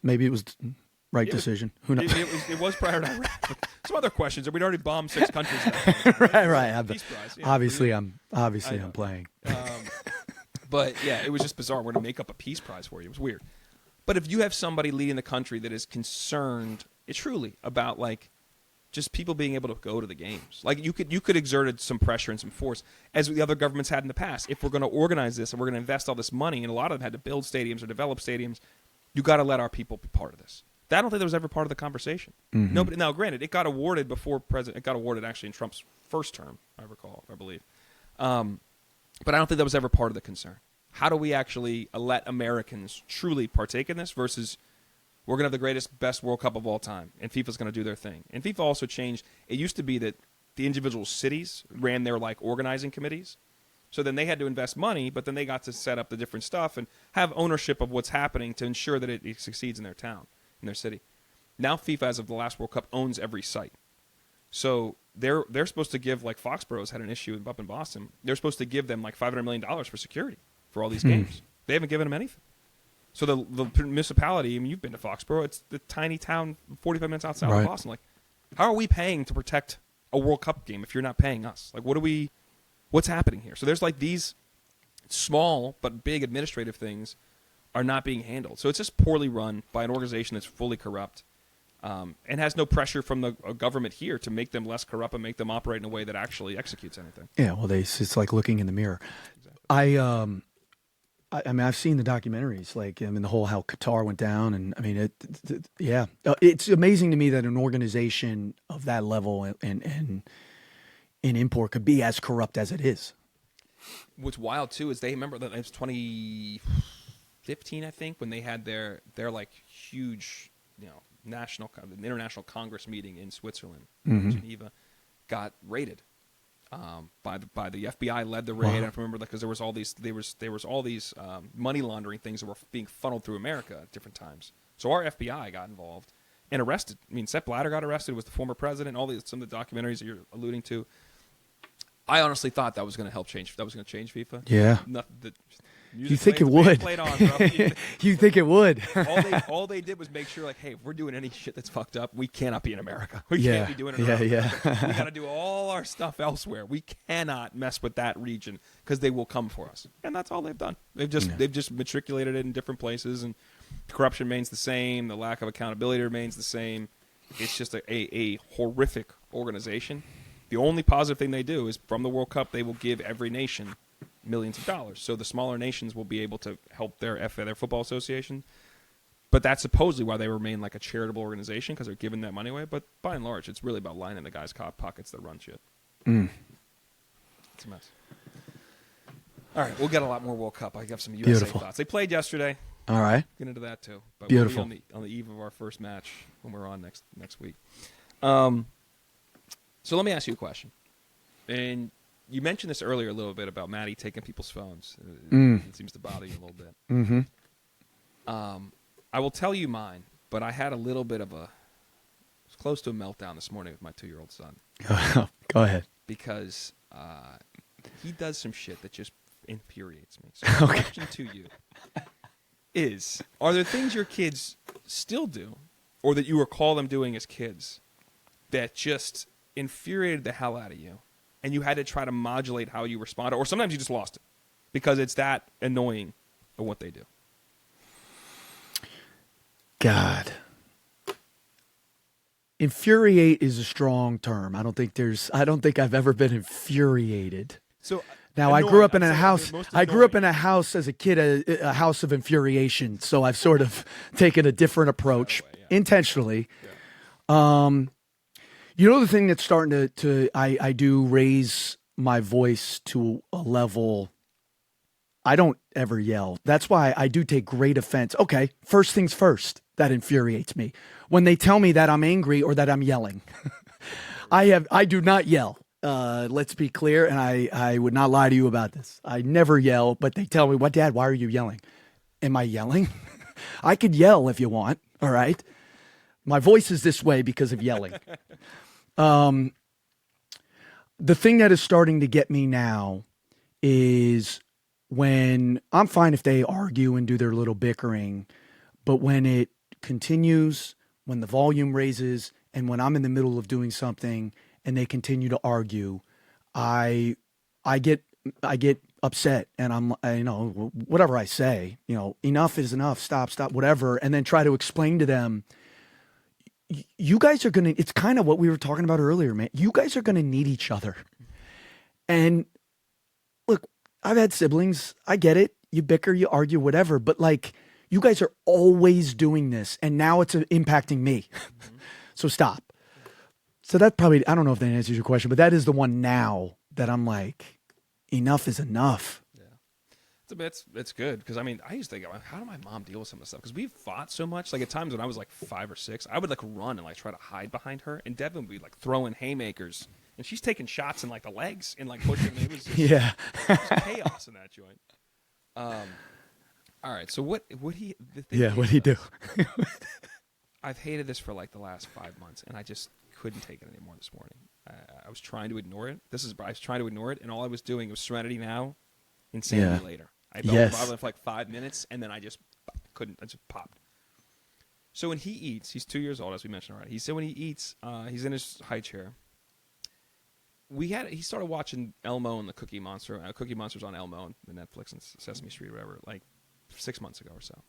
maybe it was the right decision. Who knows? It was prior to Iran. Some other questions. We'd already bombed 6 countries. right. Peace prize. Obviously, I'm playing. But yeah, it was just bizarre. We're going to make up a peace prize for you. It was weird. But if you have somebody leading the country that is concerned, truly about like just people being able to go to the games, like you could exert some pressure and some force, as the other governments had in the past. If we're going to organize this and we're going to invest all this money, and a lot of them had to build stadiums or develop stadiums, you got to let our people be part of this. I don't think that was ever part of the conversation. Mm-hmm. Nobody. Now, granted, it got awarded before President. It got awarded actually in Trump's first term, I believe. But I don't think that was ever part of the concern. How do we actually let Americans truly partake in this versus we're going to have the greatest, best World Cup of all time, and FIFA's going to do their thing. And FIFA also changed. It used to be that the individual cities ran their like organizing committees. So then they had to invest money, but then they got to set up the different stuff and have ownership of what's happening to ensure that it succeeds in their town, in their city. Now FIFA, as of the last World Cup, owns every site. So they're supposed to give, like Foxborough's had an issue up in Boston, they're supposed to give them like $500 million for security for all these games. They haven't given them anything. So the municipality, I mean, you've been to Foxborough, it's the tiny town 45 minutes outside of Boston. Like, how are we paying to protect a World Cup game if you're not paying us? Like, what's happening here? So there's like these small but big administrative things are not being handled. So it's just poorly run by an organization that's fully corrupt and has no pressure from the government here to make them less corrupt and make them operate in a way that actually executes anything. Yeah, well, it's like looking in the mirror. Exactly. I mean, I've seen the documentaries, like, the whole how Qatar went down, and I mean, it's amazing to me that an organization of that level and import could be as corrupt as it is. What's wild too is they remember that it was 2015, I think, when they had their like huge, international Congress meeting in Switzerland, Geneva, got raided. By the FBI led the raid. I remember because there was all these money laundering things that were being funneled through America at different times. So our FBI got involved and arrested. I mean, Sepp Blatter got arrested. Was the former president. Some of the documentaries that you're alluding to. I honestly thought that was going to help change. That was going to change FIFA. Yeah. You think it would? You think it would? all they did was make sure, like, hey, if we're doing any shit that's fucked up, we cannot be in America. We can't be doing it. Yeah. We got to do all our stuff elsewhere. We cannot mess with that region because they will come for us. And that's all they've done. They've just matriculated it in different places, and corruption remains the same. The lack of accountability remains the same. It's just a horrific organization. The only positive thing they do is from the World Cup, they will give every nation millions of dollars. So the smaller nations will be able to help their football association. But that's supposedly why they remain like a charitable organization, because they're giving that money away. But by and large, it's really about lining the guys' pockets that run shit. It's a mess. All right, we'll get a lot more World Cup. I have some USA thoughts. They played yesterday. All right. Get into that too. But Beautiful. We'll be on the eve of our first match when we're on next week. So let me ask you a question. And you mentioned this earlier a little bit about Maddie taking people's phones. It seems to bother you a little bit. Mm-hmm. I will tell you mine, but I had a little bit of was close to a meltdown this morning with my 2-year-old son. Go ahead. Because he does some shit that just infuriates me. So my question to you is, are there things your kids still do, or that you recall them doing as kids, that just infuriated the hell out of you, and you had to try to modulate how you responded, or sometimes you just lost it because it's that annoying of what they do? God. Infuriate is a strong term. I don't think I've ever been infuriated. So Now, I grew up in a house. I grew up in a house as a kid, a house of infuriation. So I've sort of taken a different approach intentionally. Yeah. You know, the thing that's starting I do raise my voice to a level. I don't ever yell. That's why I do take great offense. Okay, first things first. That infuriates me when they tell me that I'm angry or that I'm yelling. I do not yell. Let's be clear, and I would not lie to you about this. I never yell, but they tell me, "What, Dad? Why are you yelling?" Am I yelling? I could yell if you want. All right. My voice is this way because of yelling. The thing that is starting to get me now is when I'm fine if they argue and do their little bickering, but when it continues, when the volume raises, and when I'm in the middle of doing something and they continue to argue, I get upset, and whatever I say, enough is enough, stop, whatever, and then try to explain to them, you guys are going to, it's kind of what we were talking about earlier, man. You guys are going to need each other. And look, I've had siblings. I get it. You bicker, you argue, whatever. But like, you guys are always doing this. And now it's impacting me. Mm-hmm. So stop. So that probably, I don't know if that answers your question, but that is the one now that I'm like, enough is enough. It's good because I used to think, how did my mom deal with some of this stuff? Because we fought so much. Like at times when I was like 5 or 6, I would like run and like try to hide behind her, and Devin would be like throwing haymakers, and she's taking shots in like the legs and like pushing me. It was just, it was chaos in that joint. All right, so what he? What'd he do? I've hated this for like the last 5 months, and I just couldn't take it anymore this morning. I was trying to ignore it. I was trying to ignore it, and all I was doing was Serenity Now, Insanity later. I felt bothering for like 5 minutes, and then I just couldn't. I just popped. So when he eats, he's 2 years old, as we mentioned already. He said when he eats, he's in his high chair. He started watching Elmo and the Cookie Monster. Cookie Monster's on Elmo and the Netflix and Sesame Street or whatever, like 6 months ago or so.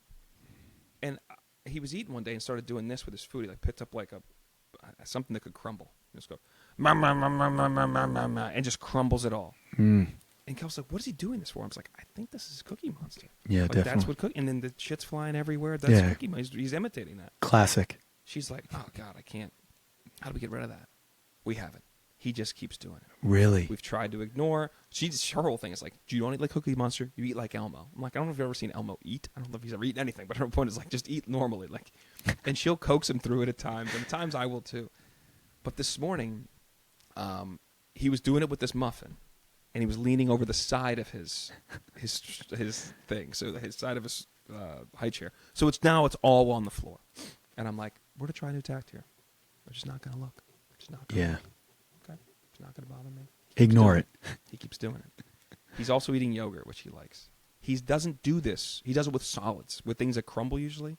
And he was eating one day and started doing this with his food. He like picked up like something that could crumble. He just go, ma, ma, ma, ma, ma, ma, ma, ma, ma, and just crumbles it all. Mm. And Kel's like, what is he doing this for? I was like, I think this is Cookie Monster. Yeah, like, definitely. That's what Cookie, and then the shit's flying everywhere. That's Cookie Monster. He's imitating that. Classic. She's like, oh, God, I can't. How do we get rid of that? We haven't. He just keeps doing it. Really? We've tried to ignore. Her whole thing is like, do you don't eat like Cookie Monster? You eat like Elmo. I'm like, I don't know if you've ever seen Elmo eat. I don't know if he's ever eaten anything, but her point is like, just eat normally. Like, and she'll coax him through it at times, and at times I will too. But this morning, he was doing it with this muffin. And he was leaning over the side of his thing, so his side of his high chair. So it's all on the floor, and I'm like, we're gonna try a new tact here. We're just not gonna look. Just not gonna look. Okay, it's not gonna bother me. Ignore it. He keeps doing it. He's also eating yogurt, which he likes. He doesn't do this. He does it with solids, with things that crumble usually.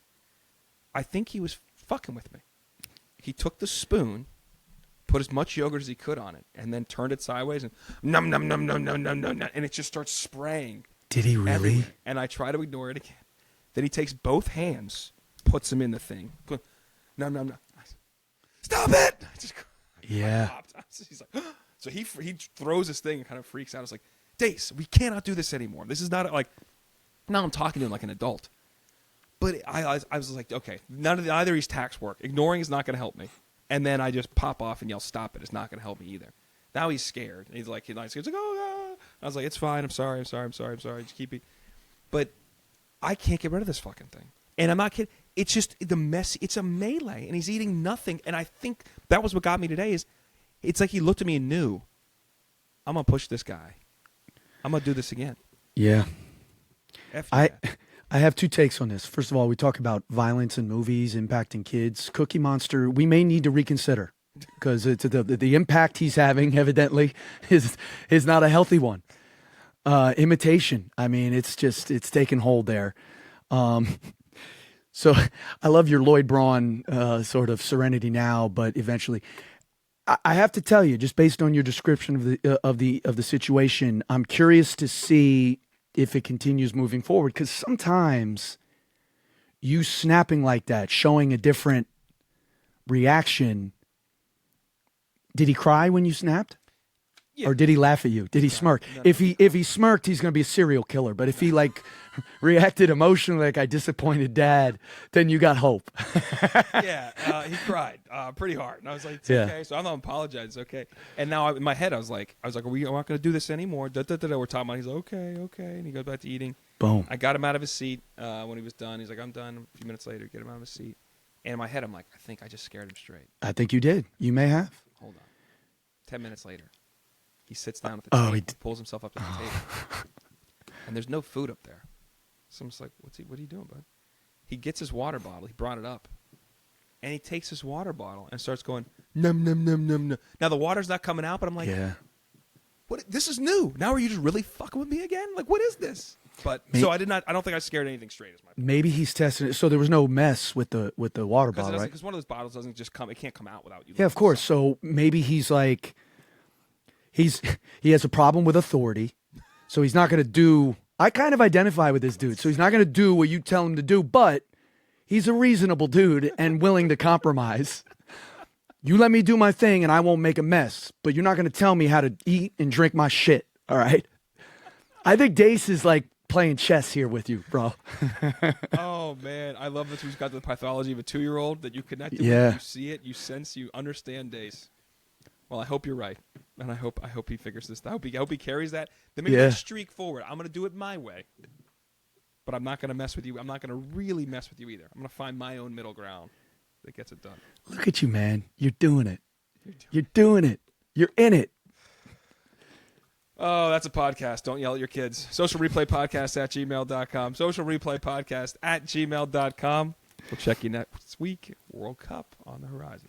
I think he was fucking with me. He took the spoon, put as much yogurt as he could on it, and then turned it sideways and num num num num num num num, and it just starts spraying. Did he really? Everywhere. And I try to ignore it again. Then he takes both hands, puts them in the thing. Num num num. Stop it! He's like, so he throws this thing and kind of freaks out. I was like, Dace, we cannot do this anymore. This is not like. Now I'm talking to him like an adult. But I was like, okay, neither of these tacts work. Ignoring is not going to help me. And then I just pop off and yell, stop it. It's not going to help me either. Now he's scared. He's like, oh, ah. I was like, it's fine. I'm sorry. Just keep it. But I can't get rid of this fucking thing. And I'm not kidding. It's just the mess. It's a melee, and he's eating nothing. And I think that was what got me today is it's like he looked at me and knew, I'm going to push this guy. I'm going to do this again. Yeah. I have two takes on this. First of all, we talk about violence in movies impacting kids. Cookie Monster, we may need to reconsider because the impact he's having evidently is not a healthy one. Imitation, I mean, it's taken hold there. So I love your Lloyd Braun sort of Serenity Now, but eventually, I have to tell you, just based on your description of the situation, I'm curious to see if it continues moving forward, because sometimes you snapping like that, showing a different reaction. Did he cry when you snapped? Or did he laugh at you? Did he smirk? no. If he smirked, he's going to be a serial killer. But if he like reacted emotionally like I disappointed dad, then you got hope. Yeah, he cried pretty hard, and I was like, "It's okay." So I'm not apologizing. It's okay. And now in my head, I was like, "Are we not going to do this anymore?" We're talking about. He's like, "Okay," and he goes back to eating. Boom. I got him out of his seat when he was done. He's like, "I'm done." A few minutes later, get him out of his seat. And in my head, I'm like, "I think I just scared him straight." I think you did. You may have. Hold on. 10 minutes later, he sits down at the table. He He pulls himself up to the table, and there's no food up there. So I'm just like, What are you doing, bud?" He gets his water bottle. He brought it up. And he takes his water bottle and starts going, num, num, num, num, num. Now, the water's not coming out, but I'm like, Yeah. what? This is new. Now are you just really fucking with me again? Like, what is this? But so I don't think I scared anything straight is my point. Maybe he's testing it. So there was no mess with the water bottle, right? Because one of those bottles doesn't just come. It can't come out without you. Yeah, of course. So maybe he's like, he has a problem with authority. So he's not going to do, I kind of identify with this dude. So he's not going to do what you tell him to do, but he's a reasonable dude and willing to compromise. You let me do my thing and I won't make a mess, but you're not going to tell me how to eat and drink my shit. All right. I think Dace is like playing chess here with you, bro. Oh, man. I love that you've got the pathology of a 2-year-old that you connect with. Yeah. You see it, you sense, you understand Dace. Well, I hope you're right. And I hope he figures this. I hope he carries that. Then maybe a streak forward. I'm going to do it my way. But I'm not going to mess with you. I'm not going to really mess with you either. I'm going to find my own middle ground that gets it done. Look at you, man. You're doing it. You're doing it. You're in it. Oh, that's a podcast. Don't yell at your kids. Socialreplaypodcast@gmail.com. Socialreplaypodcast@gmail.com. We'll check you next week. World Cup on the horizon.